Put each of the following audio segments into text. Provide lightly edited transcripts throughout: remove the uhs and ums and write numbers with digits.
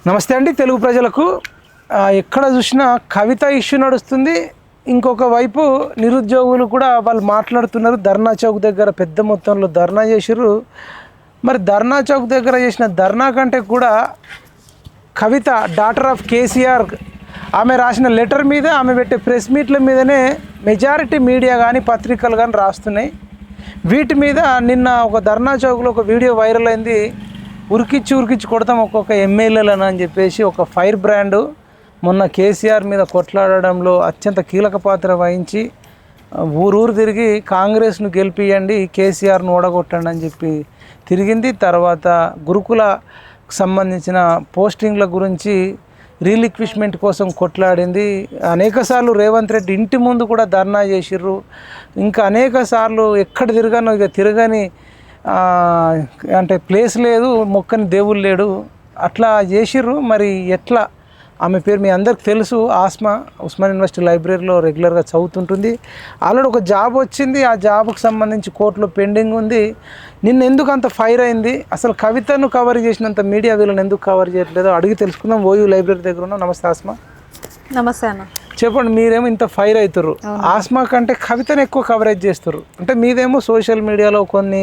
నమస్తే అండి తెలుగు ప్రజలకు. ఎక్కడ చూసినా కవిత ఇష్యూ నడుస్తుంది. ఇంకొక వైపు నిరుద్యోగులు కూడా వాళ్ళు మాట్లాడుతున్నారు. ధర్నా చౌక్ దగ్గర పెద్ద మొత్తంలో ధర్నా చేసిర్రు. మరి ధర్నా చౌక్ దగ్గర చేసిన ధర్నా కంటే కూడా కవిత డాటర్ ఆఫ్ కేసీఆర్ ఆమె రాసిన లెటర్ మీద, ఆమె పెట్టే ప్రెస్ మీట్ల మీదనే మెజారిటీ మీడియా కానీ పత్రికలు కానీ రాస్తున్నాయి. వీటి మీద నిన్న ఒక ధర్నా చౌక్లో ఒక వీడియో వైరల్ అయింది. ఉరికిచ్చి కొడతాం ఒక్కొక్క ఎమ్మెల్యేలను అని చెప్పేసి ఒక ఫైర్ బ్రాండ్ మొన్న కేసీఆర్ మీద కొట్లాడడంలో అత్యంత కీలక పాత్ర వహించి ఊరూరు తిరిగి కాంగ్రెస్ను గెలిపియండి, కేసీఆర్ను ఓడగొట్టండి అని చెప్పి తిరిగింది. తర్వాత గురుకులకు సంబంధించిన పోస్టింగ్ల గురించి రీలిక్విష్మెంట్ కోసం కొట్లాడింది. అనేకసార్లు రేవంత్ రెడ్డి ఇంటి ముందు కూడా ధర్నా చేసిర్రు. ఇంకా అనేకసార్లు ఎక్కడ తిరగానో ఇక తిరగని అంటే ప్లేస్ లేదు, మొక్కని దేవుడు లేడు, అట్లా చేసిర్రు. మరి ఎట్లా? ఆమె పేరు మీ అందరికి తెలుసు, ఆస్మా. ఉస్మాన్ యూనివర్సిటీ లైబ్రరీలో రెగ్యులర్గా చదువుతుంటుంది. ఆల్రెడీ ఒక జాబ్ వచ్చింది, ఆ జాబ్కి సంబంధించి కోర్టులో పెండింగ్ ఉంది. నిన్న ఎందుకు అంత ఫైర్ అయింది? అసలు కవితను కవర్ చేసినంత మీడియా వీళ్ళని ఎందుకు కవర్ చేయట్లేదో అడిగి తెలుసుకుందాం. ఓయూ లైబ్రరీ దగ్గర ఉన్నాం. నమస్తే ఆస్మా. నమస్తే అన్న. చెప్పండి, మీరేమో ఇంత ఫైర్ అవుతారు, ఆస్మా కంటే కవితను ఎక్కువ కవరేజ్ చేస్తారు. అంటే మీదేమో సోషల్ మీడియాలో కొన్ని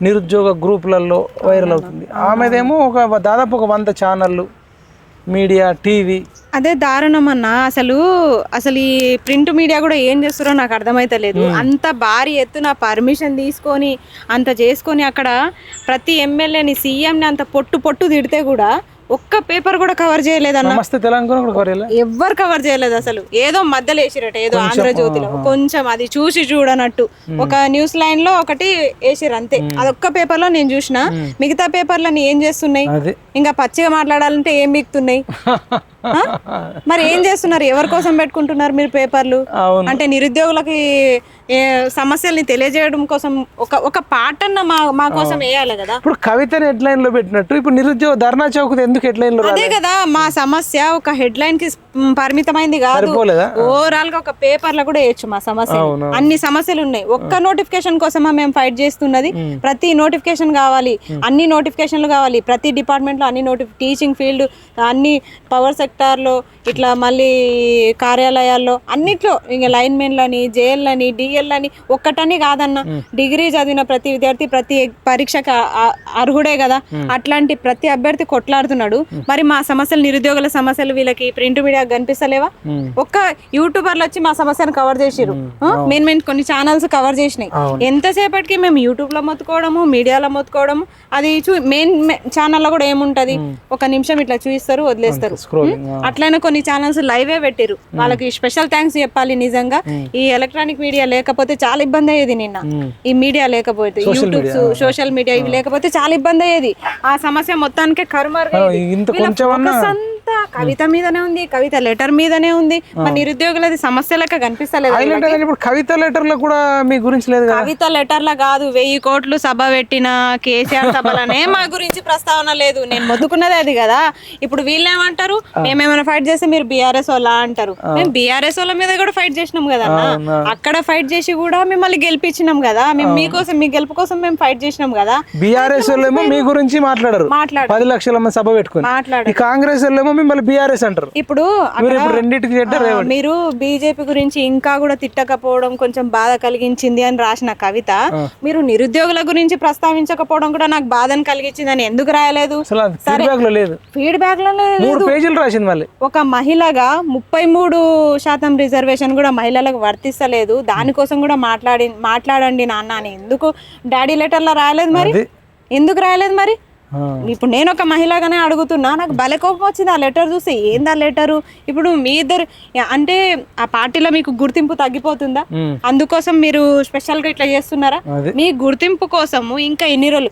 నిరుద్యోగ గ్రూపులలో వైరల్ అవుతుంది, ఆమెదేమో దాదాపు ఒక 100 ఛానళ్ళు, మీడియా, టీవీ. అదే దారుణం అన్న. అసలు ఈ ప్రింట్ మీడియా కూడా ఏం చేస్తారో నాకు అర్థమైతలేదు. అంత భారీ ఎత్తున పర్మిషన్ తీసుకొని అంత చేసుకొని అక్కడ ప్రతి ఎమ్మెల్యేని, సీఎంని అంత పొట్టు తిడితే కూడా ఒక్క పేపర్ కూడా కవర్ చేయలేదన్న. ఎవ్వరు కవర్ చేయలేదు. అసలు ఏదో మధ్యలో వేసిరట, ఏదో ఆంధ్రజ్యోతిలో కొంచెం అది చూసి చూడనట్టు ఒక న్యూస్ లైన్ లో ఒకటి వేసిరు అంతే. అదొక్క పేపర్ లో నేను చూసిన. మిగతా పేపర్లని ఏం చేస్తున్నాయి? ఇంకా పచ్చిగా మాట్లాడాలంటే ఏం మిగుతున్నాయి? మరి ఏం చేస్తున్నారు? ఎవరి కోసం పెట్టుకుంటున్నారు మీరు పేపర్లు? అంటే నిరుద్యోగులకి సమస్యల్ని తెలియజేయడం కోసం ఒక పాట అన్న మా కోసం వేయాలి కదా. ఇప్పుడు కవితని హెడ్ లైన్ లో పెట్టినట్టు ఇప్పుడు నిరుద్యోగ ధర్నా చౌక్ ఎందుకు హెడ్ లైన్ లో? అదే కదా మా సమస్య. ఒక హెడ్ లైన్ కి పరిమితమైంది కాదు, ఓవరాల్ గా ఒక పేపర్ లో కూడా వేయచ్చు మా సమస్య. అన్ని సమస్యలు ఉన్నాయి. ఒక్క నోటిఫికేషన్ కోసమా మేము ఫైట్ చేస్తున్నది? ప్రతి నోటిఫికేషన్ కావాలి, అన్ని నోటిఫికేషన్లు కావాలి. ప్రతి డిపార్ట్మెంట్ లో అన్ని టీచింగ్ ఫీల్డ్, అన్ని పవర్ సెక్టార్ లో, ఇట్లా మళ్ళీ కార్యాలయాల్లో అన్నిట్లో, ఇంకా లైన్ మెన్లని, జేఎల్లని, డిఎల్లని ఒక్కటని కాదన్న. డిగ్రీ చదివిన ప్రతి విద్యార్థి ప్రతి పరీక్షకు అర్హుడే కదా. అట్లాంటి ప్రతి అభ్యర్థి కొట్లాడుతున్నాడు. మరి మా సమస్యలు, నిరుద్యోగుల సమస్యలు వీళ్ళకి ప్రింట్ మీడియా కనిపిస్తలేవా? ఒక్క యూట్యూబర్లు వచ్చి మా సమస్యను కవర్ చేసిరు. మేము కొన్ని ఛానల్స్ కవర్ చేసినాయి. ఎంతసేపటికి మేము యూట్యూబ్ లో మొత్తుకోవడము, మీడియాలో మొత్తుకోవడము. అది మెయిన్ ఛానల్లో కూడా ఏముంటది, ఒక నిమిషం ఇట్లా చూపిస్తారు, వదిలేస్తారు. అట్లనే కొన్ని ఛానల్స్ లైవే పెట్టిరు. వాళ్ళకి స్పెషల్ థ్యాంక్స్ చెప్పాలి నిజంగా. ఈ ఎలక్ట్రానిక్ మీడియా లేకపోతే చాలా ఇబ్బంది అయ్యేది. నిన్న ఈ మీడియా లేకపోతే, యూట్యూబ్, సోషల్ మీడియా ఇవి లేకపోతే చాలా ఇబ్బంది అయ్యేది. ఆ సమస్య మొత్తానికి కవిత మీదనే ఉంది, కవిత లెటర్ మీదనే ఉంది. మరి నిరుద్యోగులది సమస్య లెక్క కనిపిస్తలేదు. కవిత లెటర్ల కూడా మీ గురించి లేదు. కవిత లెటర్ల కాదు, 1000 కోట్లు సభ పెట్టిన కేసీఆర్ సభలనే మా గురించి ప్రస్తావన లేదు. నేను మొత్తుకున్నది అది కదా. ఇప్పుడు వీళ్ళేమంటారు, మేమేమైనా ఫైట్ చేస్తే మీరు బీఆర్ఎస్ వాళ్ళ అంటారు. మేము బీఆర్ఎస్ వాళ్ళ మీద కూడా ఫైట్ చేసినాం కదా. అక్కడ ఫైట్ చేసి కూడా మిమ్మల్ని గెలిపించినాం కదా. మేము మీకోసం, మీ గెలుపు కోసం మేము ఫైట్ చేసినాం కదా. బీఆర్ఎస్ వాళ్ళేమో మీ గురించి మాట్లాడరు, 10 లక్షల మంది సభ పెట్టుకుని. కాంగ్రెస్ వాళ్ళేమో మిమ్మల్ని బీఆర్ఎస్ అంటారు. ఇప్పుడు మీరు బీజేపీ గురించి ఇంకా కూడా తిట్టకపోవడం కొంచెం బాధ కలిగించింది అని రాసిన కవిత, మీరు నిరుద్యోగుల గురించి ప్రస్తావించకపోవడం కూడా నాకు బాధను కలిగించింది అని ఎందుకు రాయలేదు? ఫీడ్బ్యాక్ లో లేదు. ఒక మహిళగా 33% రిజర్వేషన్ కూడా మహిళలకు వర్తిస్తలేదు. దానికోసం కూడా మాట్లాడండి నాన్న అని ఎందుకు డాడీ లెటర్లో రాయలేదు? మరి ఎందుకు రాయలేదు? మరి ఇప్పుడు నేను ఒక మహిళగానే అడుగుతున్నా. నాకు భలే కోపం వచ్చింది ఆ లెటర్ చూసి. ఏంది ఆ లెటరు? ఇప్పుడు మీ ఇద్దరు అంటే ఆ పార్టీలో మీకు గుర్తింపు తగ్గిపోతుందా? అందుకోసం మీరు స్పెషల్ గా ఇట్లా చేస్తున్నారా? మీ గుర్తింపు కోసము ఇంకా ఎన్ని రోజులు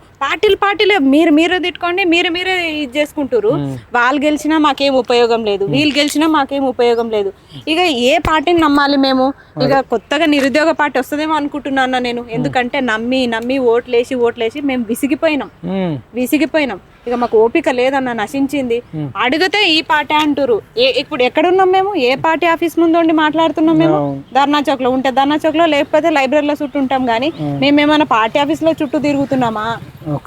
పార్టీలు మీరే తిట్టుకోండి, మీరే ఇది చేసుకుంటారు. వాళ్ళు గెలిచినా మాకేం ఉపయోగం లేదు, వీళ్ళు గెలిచినా మాకేం ఉపయోగం లేదు. ఇక ఏ పార్టీని నమ్మాలి మేము? ఇక కొత్తగా నిరుద్యోగ పార్టీ వస్తుందేమో అనుకుంటున్నాను నేను. ఎందుకంటే నమ్మి ఓట్లేసి మేము విసిగిపోయినాం. వెళ్ళిపోయినాం, ఇక మాకు ఓపిక లేదన్న, నశించింది. అడిగితే ఈ పార్టీ అంటారు. ఇప్పుడు ఎక్కడున్నాం మేము? ఏ పార్టీ ఆఫీస్ ముందు ఉండి మాట్లాడుతున్నాం మేము? ధర్నా చౌక్ లో ఉంటే ధర్నా చౌక్ లో, లేకపోతే లైబ్రరీలో చుట్టూ ఉంటాం. కానీ మేమేమైనా పార్టీ ఆఫీస్ లో చుట్టూ తిరుగుతున్నామా?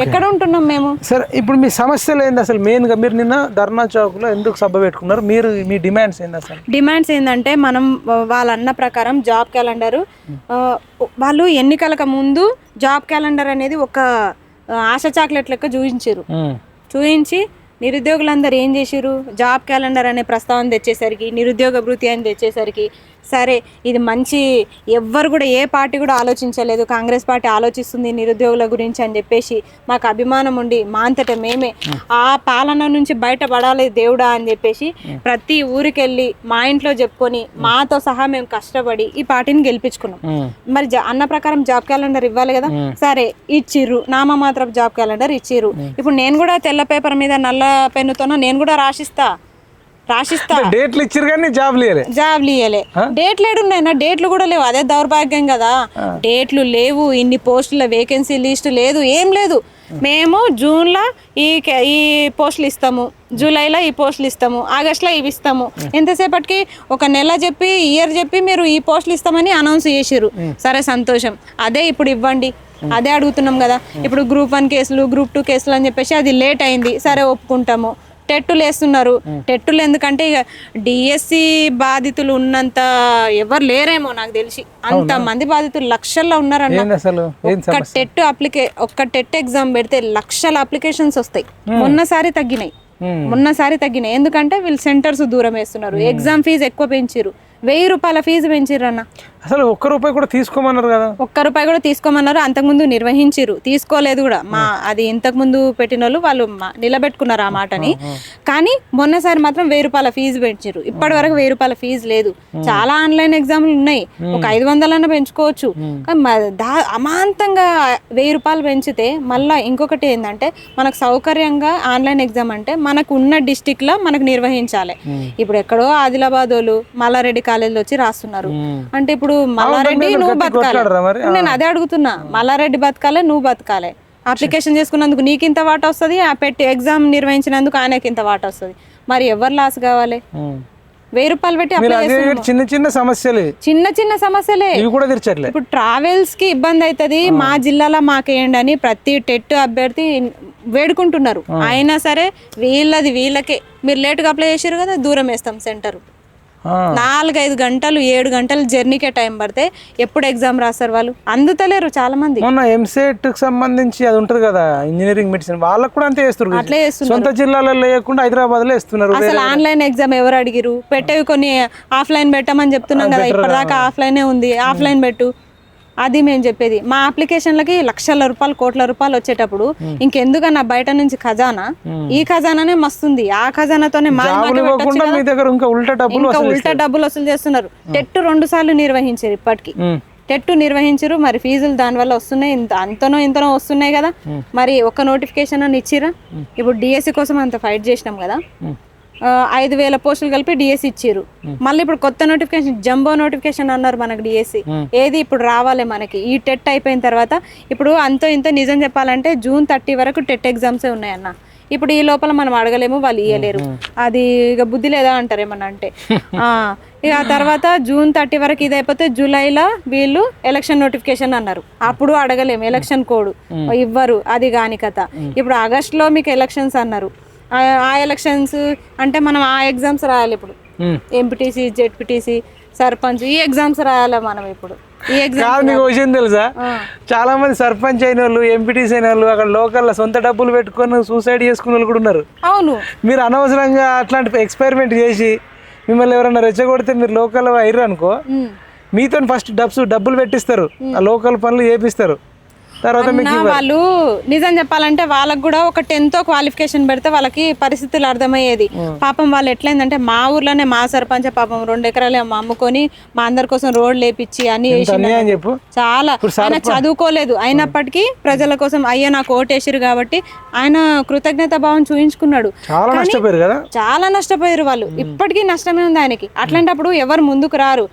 ఎక్కడ ఉంటున్నాం మేము? సరే, ఇప్పుడు మీ సమస్యలు ఏంది అసలు? మెయిన్ గా మీరు నిన్న ధర్నా చౌక్ లో ఎందుకు సభ పెట్టుకున్నారు? మీరు మీ డిమాండ్స్ ఏంది అసలు? డిమాండ్స్ ఏంటంటే, మనం వాళ్ళన్న ప్రకారం జాబ్ క్యాలెండర్, వాళ్ళు ఎన్నికలకు ముందు జాబ్ క్యాలెండర్ అనేది ఒక ఆశ చాక్లెట్ లెక్క చూపించి నిరుద్యోగులందరూ ఏం చేసిరు? జాబ్ క్యాలెండర్ అనే ప్రస్తావన తెచ్చేసరికి, నిరుద్యోగ భృతి అని తెచ్చేసరికి, సరే ఇది మంచి, ఎవ్వరు కూడా ఏ పార్టీ కూడా ఆలోచించలేదు, కాంగ్రెస్ పార్టీ ఆలోచిస్తుంది నిరుద్యోగుల గురించి అని చెప్పేసి మాకు అభిమానం ఉండి మా అంతటా మేమే ఆ పాలన నుంచి బయటపడాలి దేవుడా అని చెప్పేసి ప్రతి ఊరికెళ్ళి మా ఇంట్లో చెప్పుకొని మాతో సహా మేము కష్టపడి ఈ పార్టీని గెలిపించుకున్నాం. మరి అన్న ప్రకారం జాబ్ క్యాలెండర్ ఇవ్వాలి కదా, సరే ఇచ్చిర్రు, నామమాత్రం జాబ్ క్యాలెండర్ ఇచ్చిర్రు. ఇప్పుడు నేను కూడా తెల్ల పేపర్ మీద నల్ల పెన్నుతోనో నేను కూడా రాసిస్తా. డేట్లు ఇచ్చారు కానీ జాబ్ ఇయ్యలే. డేట్లు ఏడున్నాయినా? డేట్లు కూడా లేవు. అదే దౌర్భాగ్యం కదా. డేట్లు లేవు, ఇన్ని పోస్టుల వేకెన్సీ లిస్ట్ లేదు, ఏం లేదు. మేము జూన్లో ఈ పోస్టులు ఇస్తాము, జూలైలో ఈ పోస్టులు ఇస్తాము, ఆగస్టులో ఇవి ఇస్తాము. ఎంతసేపటికి ఒక నెల చెప్పి, ఇయర్ చెప్పి మీరు ఈ పోస్టులు ఇస్తామని అనౌన్స్ చేసిర్రు. సరే సంతోషం, అదే ఇప్పుడు ఇవ్వండి, అదే అడుగుతున్నాం కదా. ఇప్పుడు గ్రూప్ 1 కేసులు, గ్రూప్ 2 కేసులు అని చెప్పేసి అది లేట్ అయింది, సరే ఒప్పుకుంటాము. టెట్టులు వేస్తున్నారు. టెట్టులు ఎందుకంటే ఇక డిఎస్సి బాధితులు ఉన్నంత ఎవరు లేరేమో నాకు తెలిసి, అంత మంది బాధితులు లక్షల్లో ఉన్నారన్న. ఒక్క టెట్ ఎగ్జామ్ పెడితే లక్షల అప్లికేషన్స్ వస్తాయి. మొన్నసారి తగ్గినాయి. ఎందుకంటే వీళ్ళు సెంటర్స్ దూరం వేస్తున్నారు, ఎగ్జామ్ ఫీజు ఎక్కువ పెంచారు, 1000 రూపాయల ఫీజు పెంచిర్రన్న. అసలు ₹1 కూడా తీసుకోమన్నారు కదా? ₹1 కూడా తీసుకోమన్నారు. అంతకుముందు నిర్వహించారు, తీసుకోలేదు కూడా. అది ఇంతకుముందు పెట్టిన వాళ్ళు నిలబెట్టుకున్నారు ఆ మాటని. కానీ మొన్నసారి మాత్రం 1000 రూపాయల ఫీజు పెంచారు. ఇప్పటి వరకు 1000 రూపాయల ఫీజు లేదు. చాలా ఆన్లైన్ ఎగ్జామ్లు ఉన్నాయి, ఒక 500 అన్న పెంచుకోవచ్చు. అమాంతంగా 1000 రూపాయలు పెంచితే మళ్ళీ ఇంకొకటి ఏంటంటే, మనకు సౌకర్యంగా ఆన్లైన్ ఎగ్జామ్ అంటే మనకు ఉన్న డిస్టిక్ లో మనకు నిర్వహించాలి. ఇప్పుడు ఎక్కడో ఆదిలాబాద్ వాళ్ళు మల్లారెడ్డి కాలేజీలో వచ్చి రాస్తున్నారు అంటే, ఇప్పుడు మల్లారెడ్డి నువ్వు బతకాలి. నేను అదే అడుగుతున్నా, మల్లారెడ్డి బతకాలి, నువ్వు బతకాలి. అప్లికేషన్ చేసుకున్నందుకు నీకు ఇంత వాట వస్తుంది, ఆ పెట్టి ఎగ్జామ్ నిర్వహించినందుకు ఆయనకి ఇంత వాట వస్తుంది. మరి ఎవరు లాస్ కావాలి? 1000 రూపాయలు పెట్టి చిన్న సమస్యలే ఇప్పుడు ట్రావెల్స్ కి ఇబ్బంది అవుతుంది. మా జిల్లాలో మాకేయండి అని ప్రతి టెట్ అభ్యర్థి వేడుకుంటున్నారు. అయినా సరే వీళ్ళకే, మీరు లేటుగా అప్లై చేసారు కదా, దూరం వేస్తాం సెంటర్. 4-5 గంటలు 7 గంటలు జర్నీకే టైం పడితే ఎప్పుడు ఎగ్జామ్ రాస్తారు వాళ్ళు? అందుతలేరు చాలా మంది. మొన్న ఎంసెట్ కి సంబంధించి అది ఉంటది కదా, ఇంజనీరింగ్ మెడిసిన్, వాళ్ళకు కూడా అంతే చేస్తారు. అట్లే చేస్తున్నారు. సొంత జిల్లాలో లేకుండా హైదరాబాద్ లో ఇస్తున్నారు. అసలు ఆన్లైన్ ఎగ్జామ్ ఎవరు అడిగిరు? పెట్టేవి కొన్ని ఆఫ్లైన్ పెట్టమని చెప్తున్నాం కదా, ఇప్పటిదాకా ఆఫ్లైనే ఉంది, ఆఫ్లైన్ పెట్టు. అది మేము చెప్పేది. మా అప్లికేషన్లకి లక్షల రూపాయలు, కోట్ల రూపాయలు వచ్చేటప్పుడు ఇంకెందుకన్నా బయట నుంచి ఖజానా, ఈ ఖజానానే మస్తుంది. ఆ ఖజానాతోనే ఉల్టా డబ్బులు వసూలు చేస్తున్నారు. టెట్ 2 సార్లు నిర్వహించారు, ఇప్పటికి టెట్ నిర్వహించారు. మరి ఫీజులు దానివల్ల వస్తున్నాయి, ఇంతనో వస్తున్నాయి కదా. మరి ఒక నోటిఫికేషన్ అని ఇచ్చిరా? ఇప్పుడు డిఎస్సి కోసం అంత ఫైట్ చేసినాం కదా, 5000 పోస్టులు కలిపి డిఎస్సి ఇచ్చారు. మళ్ళీ ఇప్పుడు కొత్త నోటిఫికేషన్, జంబో నోటిఫికేషన్ అన్నారు మనకు డిఎస్సి. ఏది ఇప్పుడు రావాలి మనకి ఈ టెట్ అయిపోయిన తర్వాత. ఇప్పుడు అంతో ఇంత నిజం చెప్పాలంటే జూన్ 30 వరకు టెట్ ఎగ్జామ్సే ఉన్నాయన్న. ఇప్పుడు ఈ లోపల మనం అడగలేము, వాళ్ళు ఇయ్యలేరు. అది ఇక బుద్ధి లేదా అంటారు ఏమన్నా అంటే. ఇక ఆ తర్వాత జూన్ 30 వరకు ఇది అయిపోతే జూలైలో వీళ్ళు ఎలక్షన్ నోటిఫికేషన్ అన్నారు. అప్పుడు అడగలేము, ఎలక్షన్ కోడ్ ఇవ్వరు, అది కాని కథ. ఇప్పుడు ఆగస్టులో మీకు ఎలక్షన్స్ అన్నారు. ఆ ఎలక్షన్స్ అంటే మనం ఆ ఎగ్జామ్స్ రాయాలి. ఇప్పుడు ఎంపీటీసీ, జెడ్పీటీసీ, సర్పంచ్, ఈ ఎగ్జామ్స్ రాయాలి మనం. ఇప్పుడు ఈ ఎగ్జామ్ నీకు విషయం తెలుసా, చాలా మంది సర్పంచ్ అయిన వాళ్ళు, ఎంపీటీసీ అయిన వాళ్ళు అక్కడ లోకల్ సొంత డబ్బులు పెట్టుకొని సూసైడ్ చేసుకునే వాళ్ళు కూడా ఉన్నారు. అవును, మీరు అనవసరంగా అట్లాంటి ఎక్స్పెరిమెంట్ చేసి మిమ్మల్ని ఎవరైనా రెచ్చగొడితే మీరు లోకల్ అయ్యారు అనుకో, మీతో ఫస్ట్ డబ్బులు పెట్టిస్తారు, ఆ లోకల్ పనులు చేపిస్తారు. వాళ్ళు నిజం చెప్పాలంటే వాళ్ళకి కూడా ఒక 10th క్వాలిఫికేషన్ పెడితే వాళ్ళకి పరిస్థితులు అర్థమయ్యేది. పాపం వాళ్ళు ఎట్లయిందంటే, మా ఊర్లోనే మా సర్పంచ్ పాపం 2 ఎకరాలు అమ్ముకొని మా అందరి కోసం రోడ్లు వేపించి అన్ని చెప్పు. చాలా ఆయన చదువుకోలేదు, అయినప్పటికీ ప్రజల కోసం అయ్యా నాకు ఓటేసారు కాబట్టి ఆయన కృతజ్ఞత భావం చూపించుకున్నాడు. చాలా నష్టపోయారు వాళ్ళు, ఇప్పటికీ నష్టమే ఉంది ఆయనకి. అట్లాంటప్పుడు ఎవరు ముందుకు రారు.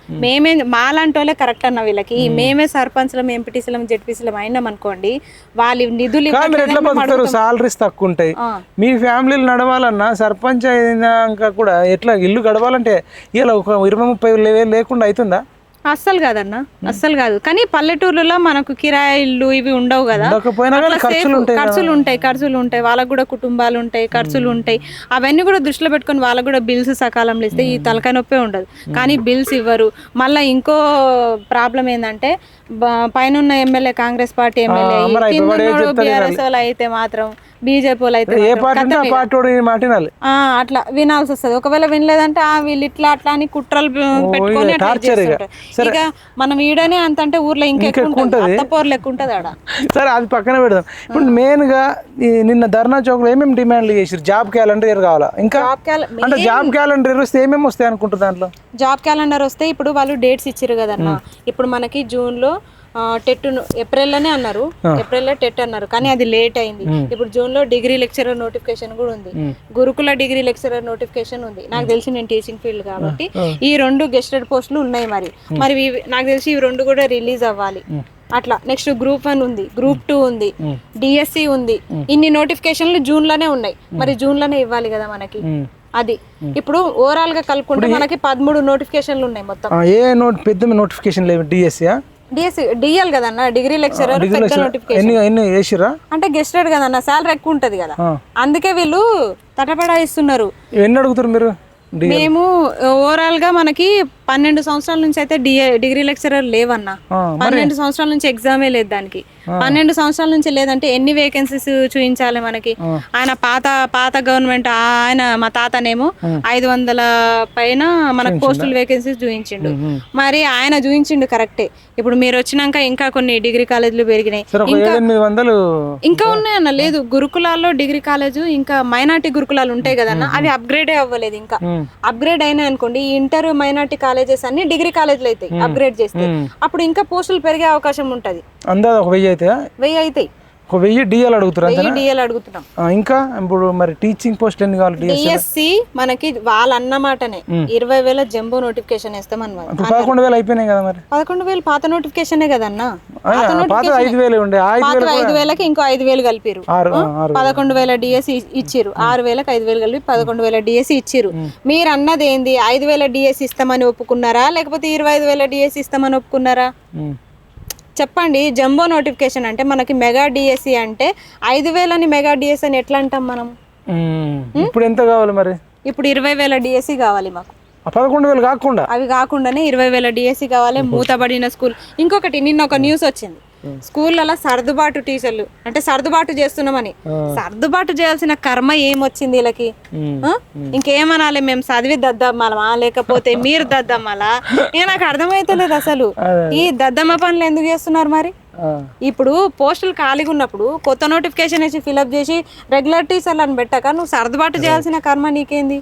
మాలాంటి వాళ్ళే కరెక్ట్ అన్న వీళ్ళకి, మేమే సర్పంచ్లం, ఎంపీటీసీలం, జెడ్పీసీలం అయినాం అనుకో, అనుకోండి, వాళ్ళ నిధులు మీరు ఎట్లా బతుకుతారు? సాలరీస్ తక్కువ ఉంటాయి, మీ ఫ్యామిలీలు నడవాలన్నా సర్పంచ్ అయినాక కూడా ఎట్లా ఇల్లు గడవాలంటే ఇలా ఒక 20-30 వేలు లేకుండా అవుతుందా? అస్సలు కాదన్న, అస్సలు కాదు. కానీ పల్లెటూర్లలో మనకు కిరాయిలు ఇవి ఉండవు కదా, ఖర్చులు ఉంటాయి, వాళ్ళకు కూడా కుటుంబాలు ఉంటాయి, ఖర్చులు ఉంటాయి. అవన్నీ కూడా దృష్టిలో పెట్టుకొని వాళ్ళకు కూడా బిల్స్ సకాలంలో ఇస్తే ఈ తలకాయ నొప్పే ఉండదు. కానీ బిల్స్ ఇవ్వరు. మళ్ళీ ఇంకో ప్రాబ్లం ఏంటంటే పైన MLA Congress party MLA, BRS వాళ్ళు అయితే మాత్రం బీజేపీ వాళ్ళు అయితే అట్లా వినాల్సి వస్తుంది. ఒకవేళ వినలేదంటే వీళ్ళు ఇట్లా అట్లా అని కుట్రలు పెట్టుకొని ఇక మనం ఈడనే అంత అంటే ఊర్లో ఇంకెక్కువ లెక్క ఉంటుంది ఆడ. సరే అది పక్కన పెడదాం. ఇప్పుడు మెయిన్ గా నిన్న ధర్నా చౌక్ లో ఏమేమి డిమాండ్లు చేసారు? జాబ్ క్యాలెండర్ కావాలా? ఇంకా అంటే జాబ్ క్యాలెండర్ వస్తే ఏమేమి వస్తాయి అనుకుంటారు? దాంట్లో జాబ్ క్యాలెండర్ వస్తే ఇప్పుడు వాళ్ళు డేట్స్ ఇచ్చారు కదన్నా. ఇప్పుడు మనకి జూన్ లో టెట్ ఏప్రిల్ లోనే అన్నారు, ఏప్రిల్ లో టెట్ అన్నారు, కానీ అది లేట్ అయింది. ఇప్పుడు జూన్ లో డిగ్రీ లెక్చరర్ నోటిఫికేషన్ కూడా ఉంది, గురుకుల డిగ్రీ లెక్చరర్ నోటిఫికేషన్ ఉంది. నాకు తెలిసి నేను టీచింగ్ ఫీల్డ్ కాబట్టి ఈ 2 గెస్టెడ్ పోస్టులు ఉన్నాయి. మరి నాకు తెలిసి ఇవి 2 కూడా రిలీజ్ అవ్వాలి. అట్లా నెక్స్ట్ గ్రూప్ 1 ఉంది, గ్రూప్ 2 ఉంది, డిఎస్సి ఉంది. ఇన్ని నోటిఫికేషన్లు జూన్ లోనే ఉన్నాయి. మరి జూన్ లోనే ఇవ్వాలి కదా మనకి. అది ఇప్పుడు ఓవరాల్ గా కలుపుకుంటే మనకి 13 నోటిఫికేషన్లు ఉన్నాయి మొత్తం. ఏ పెద్ద నోటిఫికేషన్ లేవు? డిఎల్ కదన్నా, డిగ్రీ లెక్చరర్ అంటే గెస్టెడ్ కదన్నా, సాలరీ ఎక్కువ ఉంటది కదా, అందుకే వీళ్ళు తటపడా ఇస్తున్నారు. ఎన్ని అడుగుతారు మీరు? మేము ఓవరాల్ గా మనకి 12 సంవత్సరాల నుంచి అయితే డిగ్రీ లెక్చరర్ లేవన్నా. 12 సంవత్సరాల నుంచి ఎగ్జామే లేదు దానికి. 12 సంవత్సరాల నుంచి లేదంటే ఎన్ని వేకెన్సీస్ చూపించాలి మనకి? ఆయన పాత గవర్నమెంట్, ఆయన మా తాతనేమో 500 పైన మనకు పోస్టల్ వేకెన్సీస్ చూపించిండు. మరి ఆయన చూపించిండు కరెక్టే. ఇప్పుడు మీరు వచ్చినాక ఇంకా కొన్ని డిగ్రీ కాలేజీలు పెరిగినాయి, ఇంకా ఉన్నాయన్న. లేదు, గురుకులాల్లో డిగ్రీ కాలేజ్ ఇంకా మైనార్టీ గురుకులాలు ఉంటాయి కదన్నా, అవి అప్గ్రేడే అవ్వలేదు. ఇంకా అప్గ్రేడ్ అయినా అనుకోండి, ఇంటర్ మైనార్టీ కాలేజెస్ అన్ని డిగ్రీ కాలేజీలు అవుతాయి అప్గ్రేడ్ చేస్తే. అప్పుడు ఇంకా పోస్టులు పెరిగే అవకాశం ఉంటది. 1000 అవుతాయి. 1000 డిఎల్ అడుగుతున్నాం. ఇంకా ఇప్పుడు మరి టీచింగ్ పోస్ట్ ఎన్ని కావాలి? డిఎస్సి మనకి వాళ్ళ అన్నమాటనే 20,000 జంబో నోటిఫికేషన్ వేస్తాం అన్నమాట. 11,000 అయిపోయినాయి కదా. మరి 11,000 పాత నోటిఫికేషన్ కదా అన్న. 5,000కి ఇంకో 5,000 కలిపిరు. 11,000 డిఎస్సి ఇచ్చిరు. 6,000కి 5,000 కలిపి 11,000 డిఎస్సి ఇచ్చిరు. మీరు అన్నది ఏంది? 5,000 డిఎస్సి ఇస్తామని ఒప్పుకున్నారా, లేకపోతే 25,000 డిఎస్సి ఇస్తామని ఒప్పుకున్నారా? చెప్పండి. జంబో నోటిఫికేషన్ అంటే మనకి మెగా డిఎస్సి అంటే 5,000 అని మెగా డిఎస్సి అని ఎట్లా అంటాం మనం? ఇప్పుడు ఎంత కావాలి మరి? ఇప్పుడు 20,000 డిఎస్సి కావాలి మాకు. 11,000 కాకుండా అవి కాకుండానే 20,000 డిఎస్సి కావాలి. మూతబడిన స్కూల్. ఇంకొకటి నిన్న ఒక న్యూస్ వచ్చింది, స్కూళ్ళలో సర్దుబాటు టీచర్లు అంటే సర్దుబాటు చేస్తున్నామని. సర్దుబాటు చేయాల్సిన కర్మ ఏమొచ్చింది వీళ్ళకి? ఇంకేమనాలి? మేము చదివి దద్దమ్మలమా, లేకపోతే మీరు దద్దమ్మలా? నాకు అర్థమైతలేదు అసలు. ఈ దద్దమ్మ పనులు ఎందుకు చేస్తున్నారు మరి? ఇప్పుడు పోస్టులు ఖాళీగా ఉన్నప్పుడు కొత్త నోటిఫికేషన్ వేసి ఫిలప్ చేసి రెగ్యులర్ టీచర్లను పెట్టాక నువ్వు సర్దుబాటు చేయాల్సిన కర్మ నీకేంది?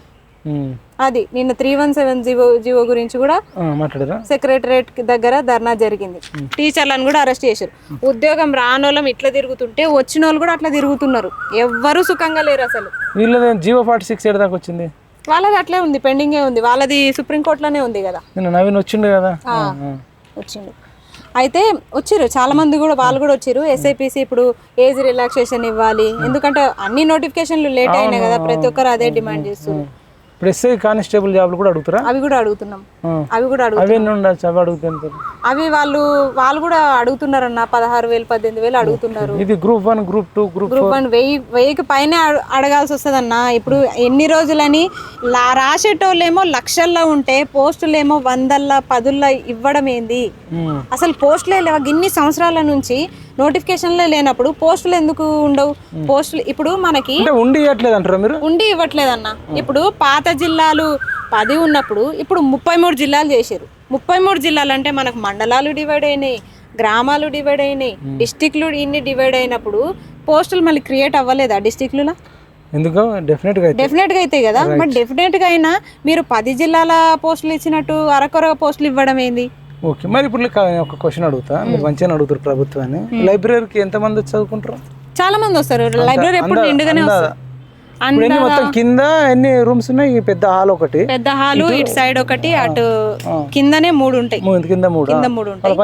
అది నిన్న 317 జీవో గురించి కూడా సెక్రటరేట్ దగ్గర ధర్నా జరిగింది. టీచర్లను కూడా అరెస్ట్ చేశారు. ఉద్యోగం రానోళ్ళం ఇట్లా తిరుగుతుంటే వచ్చిన వాళ్ళు కూడా అట్లా తిరుగుతున్నారు. ఎవ్వరూ సుఖంగా లేరు అసలు. జీవో 46 దాకా వచ్చింది, వాళ్ళది అట్లే ఉంది, పెండింగే ఉంది. వాళ్ళది సుప్రీంకోర్టులోనే ఉంది కదా. నవీన్ వచ్చిండు కదా, వచ్చిండు. అయితే వచ్చిర్రు చాలా మంది కూడా, వాళ్ళు కూడా వచ్చిర్రు. ఎస్ఐపిసి ఇప్పుడు ఏజ్ రిలాక్సేషన్ ఇవ్వాలి, ఎందుకంటే అన్ని నోటిఫికేషన్లు లేట్ అయినాయి కదా, ప్రతి ఒక్కరు అదే డిమాండ్ చేస్తున్నారు. ఇప్పుడు ఎస్ఐ కానిస్టేబుల్ జాబ్లు కూడా అడుగుతారా? అవి కూడా అడుగుతున్నాం. అవి వాళ్ళు కూడా అడుగుతున్నారన్న. 16,000 18,000 అడుగుతున్నారు. ఇది గ్రూప్ 1 గ్రూప్ 2 గ్రూప్ 1 1000కి పైన అడగాల్సి వస్తుంది అన్న. ఇప్పుడు ఎన్ని రోజులని రాసేటోళ్ళేమో లక్షల్లో ఉంటే పోస్టులేమో 100ల 10ల ఇవ్వడం ఏంది? అసలు పోస్టులే లేవా? ఇన్ని సంవత్సరాల నుంచి నోటిఫికేషన్లే లేనప్పుడు పోస్టులు ఎందుకు ఉండవు? పోస్టులు ఇప్పుడు మనకి ఉండి ఇవ్వట్లేదన్న. ఇప్పుడు పాత జిల్లాలు 10 ఉన్నప్పుడు ఇప్పుడు 33 జిల్లాలు చేశారు. 33 జిల్లాలు అంటే మనకు మండలాలు డివైడ్ అయినాయి, గ్రామాలు డివైడ్ అయినాయి, డిస్టిక్లు ఇన్ని డివైడ్ అయినప్పుడు పోస్టులు మళ్ళీ క్రియేట్ అవ్వలేదా డిస్టిక్లలో? ఎందుకు? డెఫినెట్ గా అవుతాయి కదా. మరి డెఫినెట్ గా అయినా మీరు 10 జిల్లాల పోస్టులు ఇచ్చినట్టు అరకొర పోస్టులు ఇవ్వడం ఏంది? ఓకే. మరి ఇప్పుడు ఒక క్వశ్చన్ అడుగుతా, మీరు మంచిగా అడుగుతారు ప్రభుత్వాన్ని. లైబ్రరీకి ఎంత మంది చదువుకుంటారు? చాలా మంది వస్తారు. లైబ్రరీ ఎప్పుడు నిండుగానే వస్తారు. మొత్తం కింద ఎన్ని రూమ్స్ ఉన్నాయి? పెద్ద హాల్ ఒకటి, పెద్ద హాల్, ఇటు సైడ్ ఒకటి, అటు కిందనే 3 ఉంటాయి. కింద 3 ఉంటాయి,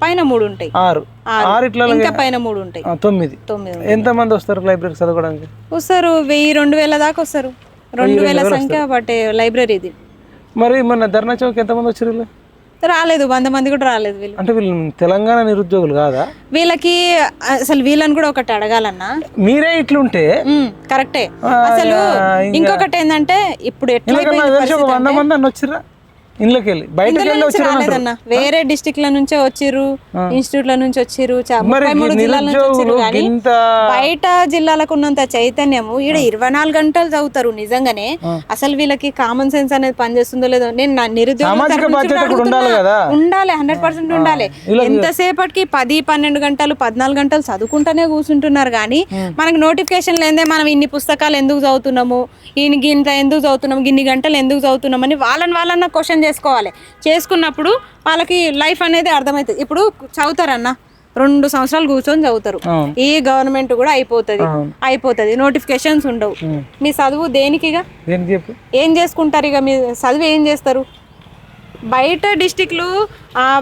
పైన 3 ఉంటాయి. 6 ఇట్లా ఇంకా పైన 3 ఉంటాయి. 9. ఎంతమంది వస్తారు లైబ్రరీ చదవడానికి? వస్తారు 1000-2000 దాకా వస్తారు. 2000 సంఖ్య బట్ లైబ్రరీ ఇది. మరి మన ధర్నా చౌక్ ఎంతమంది వచ్చారు? రాలేదు, 100 మంది కూడా రాలేదు వీళ్ళు. అంటే వీళ్ళు తెలంగాణ నిరుద్యోగులు కాదా? వీళ్ళకి అసలు వీళ్ళని కూడా ఒకటి అడగాలన్నా, మీరే ఇట్లుంటే కరెక్టే. అసలు ఇంకొకటి ఏంటంటే ఇప్పుడు ఎట్లా 100 మంది అన్న వచ్చిర్రా ఇంట్లోకి వెళ్ళి బయటకు వెళ్ళి రాలేదన్న, వేరే డిస్ట్రిక్ట్ ల నుంచే వచ్చిర్రు, ఇన్స్టిట్యూట్ ల నుంచి వచ్చిర్రు, 33 జిల్లాల నుంచి వచ్చిర్రు. కానీ బయట జిల్లాలకు ఉన్నంత చైతన్యము ఈడ 24 గంటలు చదువుతారు. నిజంగానే అసలు వీళ్ళకి కామన్ సెన్స్ అనేది పనిచేస్తుందో లేదో. నేను ఉండాలి, 100% ఉండాలి. ఎంతసేపటికి 10-12 గంటలు 14 గంటలు చదువుకుంటూనే కూర్చుంటున్నారు. కానీ మనకి నోటిఫికేషన్ లేదే మనం ఇన్ని పుస్తకాలు ఎందుకు చదువుతున్నాము, ఇంత ఎందుకు చదువుతున్నాము, ఇన్ని గంటలు ఎందుకు చదువుతున్నాం అని వాళ్ళన్న క్వశ్చన్ చేసుకోవాలి. చేసుకున్నప్పుడు వాళ్ళకి లైఫ్ అనేది అర్థమవుతుంది. ఇప్పుడు చదువుతారన్న 2 సంవత్సరాలు కూర్చొని చదువుతారు, ఈ గవర్నమెంట్ కూడా అయిపోతుంది, నోటిఫికేషన్స్ ఉండవు. మీ చదువు దేనికిగా ఏం చేసుకుంటారు? ఇక మీ చదువు ఏం చేస్తారు? బయట డిస్టిక్లు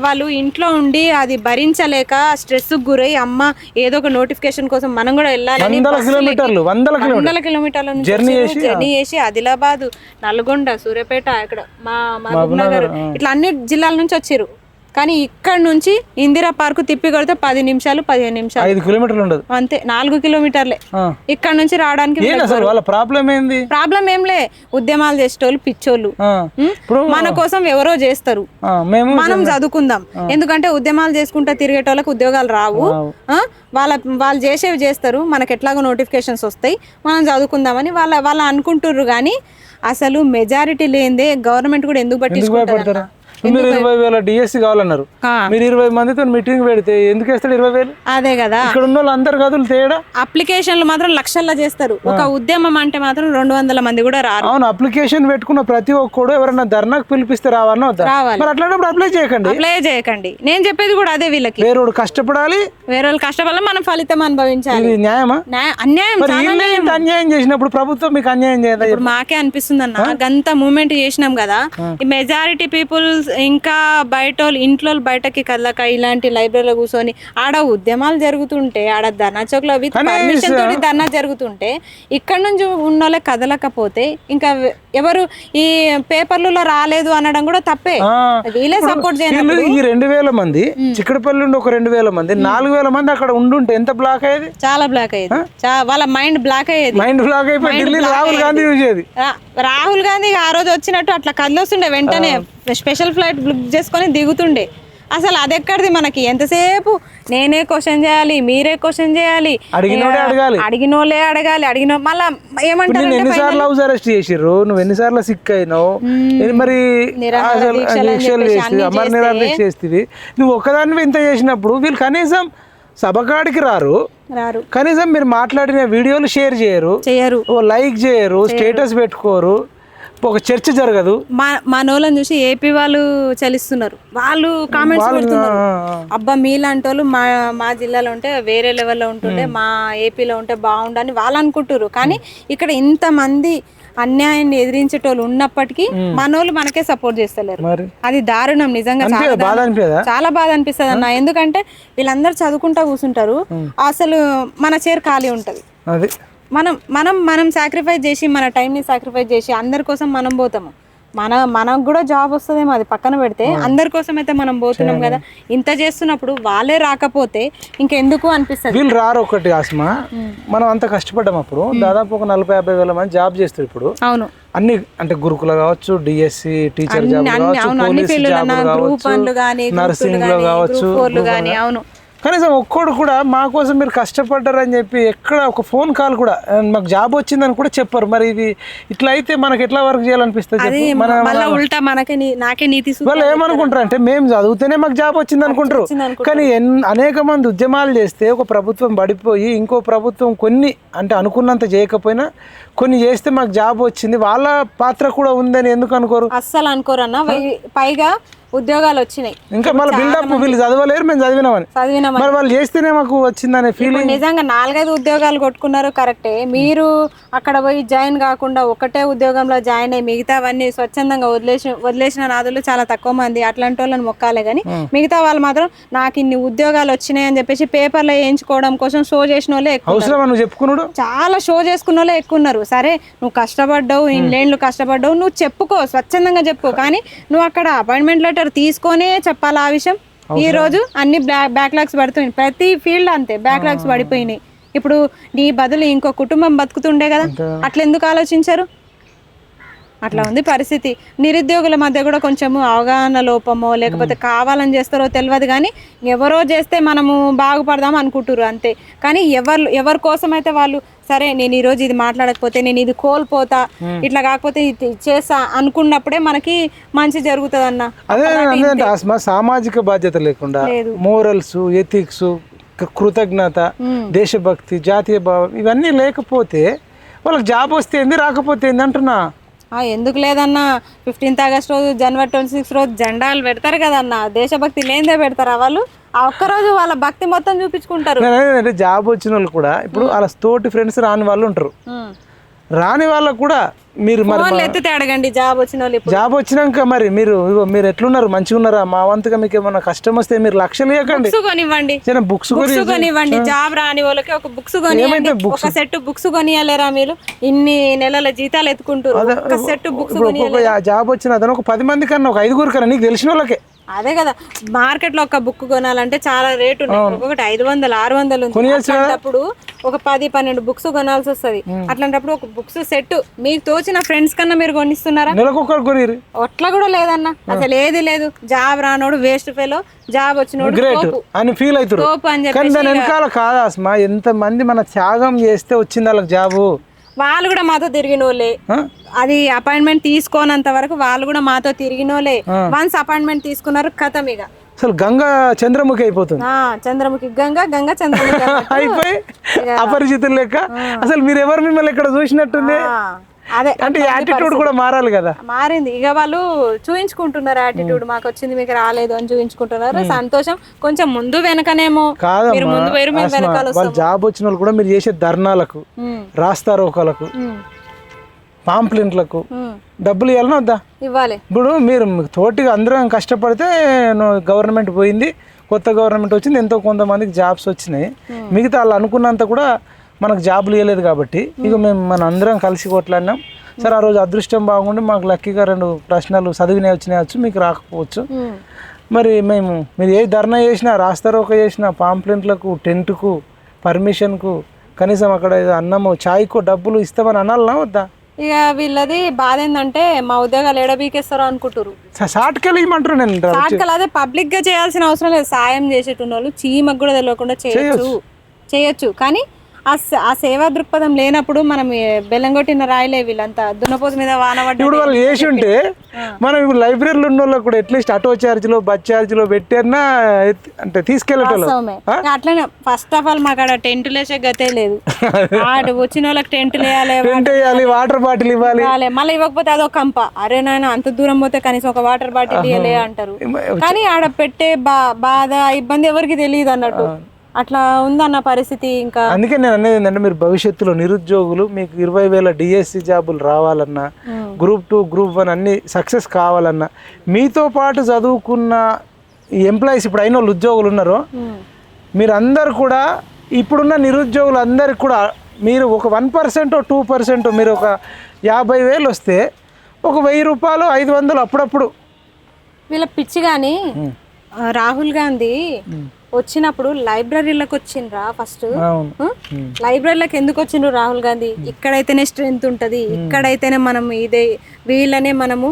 వాళ్ళు ఇంట్లో ఉండి అది భరించలేక స్ట్రెస్ గురై అమ్మ ఏదో ఒక నోటిఫికేషన్ కోసం మనం కూడా వెళ్ళాలని 100 కిలోమీటర్ల నుంచి జర్నీ చేసి ఆదిలాబాద్, నల్గొండ, సూర్యాపేట, ఇక్కడ మా మహబూబ్ నగర్ ఇట్లా అన్ని జిల్లాల నుంచి వచ్చారు. కానీ ఇక్కడ నుంచి ఇందిరా పార్క్ తిప్పి కొడితే 10 నిమిషాలు 15 నిమిషాలు 5 కిలోమీటర్లు ఉండదు, అంతే. 4 కిలోమీటర్లే ఇక్కడ నుంచి రావడానికి. ప్రాబ్లం ఏంలే, ఉద్యమాలు చేసేటోళ్ళు పిచ్చోళ్ళు. మన కోసం ఎవరో చేస్తారు, మనం చదువుకుందాం. ఎందుకంటే ఉద్యమాలు చేసుకుంటా తిరిగేటోళ్ళకి ఉద్యోగాలు రావు. వాళ్ళు చేసేవి చేస్తారు, మనకి ఎట్లాగో నోటిఫికేషన్స్ వస్తాయి, మనం చదువుకుందామని వాళ్ళు అనుకుంటుర్రు. కానీ అసలు మెజారిటీ లేదే గవర్నమెంట్ కూడా ఎందుకు పట్టించుకుంటారు? మీరు 20,000 డిఎస్సి కావాలన్నారు, మీరు 20 మందితో మీటింగ్ పెడితే ఎందుకు వేస్తాడు 20,000? అదే కదా, ఇక్కడ ఉన్న వాళ్ళు అందరు కదులు తేడా. అప్లికేషన్లు మాత్రం లక్షల్లో చేస్తారు, ఒక ఉద్యమం అంటే మాత్రం 200 మంది కూడా రారు. అవును, అప్లికేషన్ పెట్టుకున్న ప్రతి ఒక్కడు ఎవరైనా ధర్నాకు పిలిపిస్తే రావాలన్నా రావాలి. అట్లాంటప్పుడు అప్లై చేయకండి. నేను చెప్పేది కూడా అదే, వీళ్ళకి వేరే కష్టపడాలి, మనం ఫలితం అనుభవించాలి. న్యాయమా? అన్యాయం చేసినప్పుడు ప్రభుత్వం మీకు అన్యాయం చేయదు. ఇప్పుడు మాకే అనిపిస్తుంది అన్న, గంత మూమెంట్ చేసినాం కదా, ఈ మెజారిటీ పీపుల్ ఇంకా బయట ఇంట్లో బయటకి కదలక ఇలాంటి లైబ్రరీలో కూర్చొని ఆడ ఉద్యమాలు జరుగుతుంటే, ఆడ ధర్నా చౌక్ లో పర్మిషన్ తోటి ధర్నా జరుగుతుంటే ఇక్కడ నుంచి ఉన్న వాళ్ళే కదలకపోతే ఇంకా ఎవరు ఈ పేపర్లలో రాలేదు అనడం కూడా తప్పే. వీళ్ళే సపోర్ట్ చేయాలి. ఈ 2,000 మంది చిక్కడపల్లి నుండి ఒక 2,000 మంది 4,000 మంది అక్కడ ఉండుంటే ఎంత బ్లాక్ అయ్యేది? చాలా బ్లాక్ అయ్యేది. వాళ్ళ మైండ్ బ్లాక్ అయ్యేది. రాహుల్ గాంధీ ఆ రోజు వచ్చినట్టు అట్లా కదిలొస్తుండే, వెంటనే స్పెషల్ ఫ్లైట్ బుక్ చేసుకొని దిగుతుండే. అసలు అది ఎక్కడిది మనకి? ఎంతసేపు నేనే క్వశ్చన్ చేయాలి, మీరే క్వశ్చన్ చేయాలి, అడిగినోళ్ళే అడగాలి. మళ్ళా ఏమంటారు, ఎన్నిసార్లు హౌస్ అరెస్ట్ చేసిర్రు, నువ్వు ఎన్నిసార్లు సిక్ అయినావు, మరి నిరాదీక్ష చేస్తుంది. నువ్వు ఒక్కదాన్ని ఇంత చేసినప్పుడు వీళ్ళు కనీసం సభకాడికి రారు, కనీసం మీరు మాట్లాడిన వీడియోలు షేర్ చేయరు, లైక్ చేయరు, స్టేటస్ పెట్టుకోరు, ఒక చర్చ జరగదు. మనోళ్ళని చూసి ఏపీ వాళ్ళు చలిస్తున్నారు, వాళ్ళు కామెంట్స్ పెడుతున్నారు, అబ్బా మీలాంటి వాళ్ళు మా జిల్లాలో ఉంటే వేరే లెవెల్లో ఉంటుండే, మా ఏపీలో ఉంటే బాగుండని వాళ్ళు అనుకుంటారు. కానీ ఇక్కడ ఇంతమంది అన్యాయాన్ని ఎదిరించేటోళ్ళు ఉన్నప్పటికీ మనోళ్ళు మనకే సపోర్ట్ చేస్తలేరు. అది దారుణం, నిజంగా చాలా బాధ అనిపిస్తుంది అన్న. ఎందుకంటే వీళ్ళందరూ చదువుకుంటా కూర్చుంటారు, అసలు మన చైర్ ఖాళీ ఉంటది. మనం సాక్రిఫైస్ చేసి, మన టైంని సాక్రిఫైస్ చేసి అందరి కోసం మనం పోతాము. మనకు కూడా జాబ్ వస్తుందేమో, అది పక్కన పెడితే అందరి కోసం అయితే మనం పోతున్నాం కదా. ఇంత చేస్తున్నప్పుడు వాళ్ళే రాకపోతే ఇంకెందుకు అనిపిస్తుంది. వీళ్ళు రారు. ఒకటి ఆస్మా, మనం అంత కష్టపడ్డాం అప్పుడు, దాదాపు ఒక 40-50 వేల మంది జాబ్ చేస్తారు ఇప్పుడు. అవును, అన్ని అంటే గురుకుల కావచ్చు, డిఎస్సి టీచర్ జాబ్ కావచ్చు, నర్సింగ్ లో కావచ్చు, అవును. కనీసం ఒక్కడు కూడా మా కోసం మీరు కష్టపడ్డారు అని చెప్పి ఎక్కడ ఒక ఫోన్ కాల్ కూడా మాకు జాబ్ వచ్చిందని కూడా చెప్పారు. మరి ఇది ఇట్లా అయితే మనకి ఎట్లా వర్క్ చేయాలనిపిస్తుంది? వాళ్ళు ఏమనుకుంటారు అంటే మేము చదివితేనే మాకు జాబ్ వచ్చింది అనుకుంటారు. కానీ అనేక మంది ఉద్యమాలు చేస్తే ఒక ప్రభుత్వం పడిపోయి ఇంకో ప్రభుత్వం కొన్ని అంటే అనుకున్నంత చేయకపోయినా కొన్ని చేస్తే మాకు జాబ్ వచ్చింది, వాళ్ళ పాత్ర కూడా ఉందని ఎందుకు అనుకోరు? అస్సలు అనుకోరు అన్న. పైగా ఉద్యోగాలు వచ్చినాయి. ఇంకా మళ్ళీ బిల్డప్ వీళ్ళు చదవలేరు, మేము చదివినామని మరి వాళ్ళు చేస్తేనే మాకు వచ్చిందనే ఫీలింగ్. నిజంగా 4-5 ఉద్యోగాలు కొట్టుకున్నారు కరెక్టే. మీరు అక్కడ పోయి జాయిన్ కాకుండా ఒకటే ఉద్యోగంలో జాయిన్ అయ్యి మిగతావన్నీ స్వచ్ఛందంగా వదిలేసిన నాదులు చాలా తక్కువ మంది. అట్లాంటి వాళ్ళని మొక్కాలే కానీ మిగతా వాళ్ళు మాత్రం నాకు ఇన్ని ఉద్యోగాలు వచ్చినాయి అని చెప్పేసి పేపర్లో వేయించుకోవడం కోసం షో చేసిన వాళ్ళే ఎక్కువ, చాలా షో చేసుకున్న వాళ్ళే ఎక్కువ ఉన్నారు. సరే నువ్వు కష్టపడ్డావు, ఇన్నేళ్ళు కష్టపడ్డావు, నువ్వు చెప్పుకో, స్వచ్ఛందంగా చెప్పుకో. కానీ నువ్వు అక్కడ అపాయింట్మెంట్ లెటర్ తీసుకొనే చెప్పాలి ఆ విషయం. ఈ రోజు అన్ని బ్యాక్లాగ్స్ పడుతున్నాయి, ప్రతి ఫీల్డ్ అంతే బ్యాక్లాగ్స్ పడిపోయినాయి. ఇప్పుడు నీ బదులు ఇంకో కుటుంబం బతుకుతుండే కదా, అట్లా ఎందుకు ఆలోచించారు? అట్లా ఉంది పరిస్థితి. నిరుద్యోగుల మధ్య కూడా కొంచెము అవగాహన లోపమో లేకపోతే కావాలని చేస్తారో తెలియదు కానీ ఎవరో చేస్తే మనము బాగుపడదాం అనుకుంటారు అంతే. కానీ ఎవరి కోసం అయితే వాళ్ళు సరే నేను ఈరోజు ఇది మాట్లాడకపోతే నేను ఇది కోల్పోతా, ఇట్లా కాకపోతే ఇది చేస్తా అనుకున్నప్పుడే మనకి మంచి జరుగుతుంది అన్న. అదే సామాజిక బాధ్యత లేకుండా మోరల్స్, ఎథిక్స్, కృతజ్ఞత, దేశభక్తి, జాతీయ భావం ఇవన్నీ లేకపోతే వాళ్ళకి జాబ్ వస్తే ఏంది, రాకపోతే ఏంది అంటున్నా. ఎందుకు లేదన్నా, 15th August రోజు, January 26 రోజు జెండాలు పెడతారు కదన్నా. దేశభక్తి లేనిదే పెడతారా వాళ్ళు? ఆ ఒక్కరోజు వాళ్ళ భక్తి మొత్తం చూపించుకుంటారు. జాబ్ వచ్చిన వాళ్ళు కూడా ఇప్పుడు వాళ్ళ తోటి ఫ్రెండ్స్ రాని వాళ్ళు ఉంటారు. రాని వాళ్ళకు కూడా మీరు ఎత్తితే అడగండి జాబ్ వచ్చిన వాళ్ళు. జాబ్ వచ్చినాక మరి మీరు ఎట్లున్నారు, మంచిగా ఉన్నారా, మా వంతుగా మీకు ఏమన్నా కష్టం వస్తే మీరు లక్షలు ఇవ్వకండి, బుక్స్ కొనివ్వండి. జాబ్ రాని వాళ్ళకి ఒక బుక్స్ కొనివ్వండి, ఒక సెట్ బుక్స్ కొనియలేరా? మీరు ఇన్ని నెలల జీతాలు ఎత్తుకుంటారు, ఒక సెట్ బుక్స్. జాబ్ వచ్చిన అతను ఒక 10 మంది కన్నా ఒక 5 కన్నా నీకు తెలిసిన వాళ్ళకే. అదే కదా, మార్కెట్ లో ఒక బుక్ కొనాలంటే చాలా రేటు ఉన్నాయి. ఒక్కొక్కటి 500-600 ఉంది. అట్లాంటప్పుడు ఒక 10-12 బుక్స్ కొనాల్సి వస్తుంది. అట్లాంటప్పుడు ఒక బుక్స్ సెట్ మీకు తోచిన ఫ్రెండ్స్ కన్నా మీరు కొనిస్తున్నారా? అట్లా కూడా లేదన్న, అసలు ఏది లేదు. జాబ్ రానోడు వేస్ట్ ఫెలో, జాబ్ వచ్చినోడు అని ఫీల్ అవుతారు. కాదా ఎంత మంది మన త్యాగం చేస్తే వచ్చింది వాళ్ళకి జాబు. వాళ్ళు కూడా మాతో తిరిగిన వాళ్ళే. అది అపాయింట్మెంట్ తీసుకోనంత వరకు వాళ్ళు కూడా మాతో తిరిగిన వాళ్ళే. వన్స్ అపాయింట్మెంట్ తీసుకున్నారు కథం ఇక అసలు గంగా చంద్రముఖి అయిపోతుంది. చంద్రముఖి గంగా చంద్రముఖి అయిపోయి అపరిచితులు లెక్క. అసలు మీరు ఎవరు మిమ్మల్ని ఇక్కడ చూసినట్టుంది. అదే అంటే యాటిట్యూడ్ కూడా మారాలి కదా. మారింది ఇక, వాళ్ళు చూయించుకుంటున్నారు యాటిట్యూడ్. మాకు వచ్చింది మీకు రాలేదు అని చూయించుకుంటున్నారు. సంతోషం. కొంచెం ముందు వెనకనేమో మీరు ముందు వేరు, మేము వెనకాల. వాళ్ళు జాబ్ వచ్చిన వాళ్ళు కూడా మీరు చేసే ధర్నాలకు, రాస్తారోకాలకు, పాంప్లెంట్లకు డబ్బులు ఇవ్వాలన్నా వద్దా? ఇవ్వాలి. ఇప్పుడు మీరు తోటిగా అందరం కష్టపడితే గవర్నమెంట్ పోయింది, కొత్త గవర్నమెంట్ వచ్చింది, ఎంతో కొంతమందికి జాబ్స్ వచ్చినాయి. మిగతా వాళ్ళు అనుకున్నంత కూడా మనకు జాబులు ఇవ్వలేదు కాబట్టి ఇక మేము మన అందరం కలిసి కొట్లాడినాం. సరే ఆ రోజు అదృష్టం బాగుండి మాకు లక్కీగా 2 ప్రశ్నలు చదివినే వచ్చినాయచ్చు, మీకు రాకపోవచ్చు. మరి మీరు ఏ ధర్నా చేసినా, రాస్తారోక చేసినా, పాంప్లెంట్లకు, టెంట్కు, పర్మిషన్కు, కనీసం అక్కడ అన్నము ఛాయ్కు డబ్బులు ఇస్తామని అనాలనా వద్దా? ఇక వీళ్ళది బాధ ఏంటంటే మా ఉద్యోగాలు ఎడబీకేస్తారో అనుకుంటారు. షార్ట్కెళ్ళి ఇవ్వమంటారు. నేను షార్ట్కెళ్ళి అదే పబ్లిక్ గా చేయాల్సిన అవసరం లేదు. సాయం చేసేటున్న వాళ్ళు చీమకు కూడా తెలియకుండా చేయొచ్చు. కానీ ఆ సేవా దృక్పథం లేనప్పుడు మనం బెల్లం కొట్టిన రాయలే. వీళ్ళంతా దున్నపోతు మీద వానబడ్డ. ఇప్పుడు వాళ్ళు చేసి ఉంటే మనం ఇప్పుడు లైబ్రరీలో ఉన్న వాళ్ళకి కూడా అట్లీస్ట్ ఆటో ఛార్జ్లో, బస్ ఛార్జ్లో పెట్టినా అంటే తీసుకెళ్ళటం. అట్లనే ఫస్ట్ ఆఫ్ ఆల్ మాకు అక్కడ టెంట్ లేసే గతే లేదు. వచ్చిన వాళ్ళకి టెంట్ వేయాలి, వాటర్ బాటిల్ ఇవ్వాలి. మళ్ళీ ఇవ్వకపోతే అదొక కంప. అరే నాయన అంత దూరం పోతే కనీసం ఒక వాటర్ బాటిల్ ఇవ్వలే అంటారు. కానీ ఆడ పెట్టే బాధ, ఇబ్బంది ఎవరికి తెలియదు అన్నట్టు. అట్లా ఉందన్న పరిస్థితి. ఇంకా అందుకే నేను అనేది ఏంటంటే మీరు భవిష్యత్తులో నిరుద్యోగులు మీకు 20,000 డిఎస్సి జాబులు రావాలన్నా, Group 2, Group 1 అన్ని సక్సెస్ కావాలన్నా, మీతో పాటు చదువుకున్న ఈ ఎంప్లాయీస్ ఇప్పుడు అయిన వాళ్ళు ఉద్యోగులు ఉన్నారు, మీరందరూ కూడా ఇప్పుడున్న నిరుద్యోగులు అందరికి కూడా మీరు ఒక 1% 2% మీరు ఒక 50,000 వస్తే ఒక 1,000 రూపాయలు 500 అప్పుడప్పుడు. వీళ్ళ పిచ్చి. కానీ రాహుల్ గాంధీ వచ్చినప్పుడు లైబ్రరీలకు వచ్చిండ్రా ఫస్ట్. లైబ్రరీలకు ఎందుకు వచ్చిండ్రు రాహుల్ గాంధీ? ఇక్కడైతేనే స్ట్రెంత్ ఉంటుంది, ఇక్కడైతేనే మనం ఇదే వీళ్ళనే మనము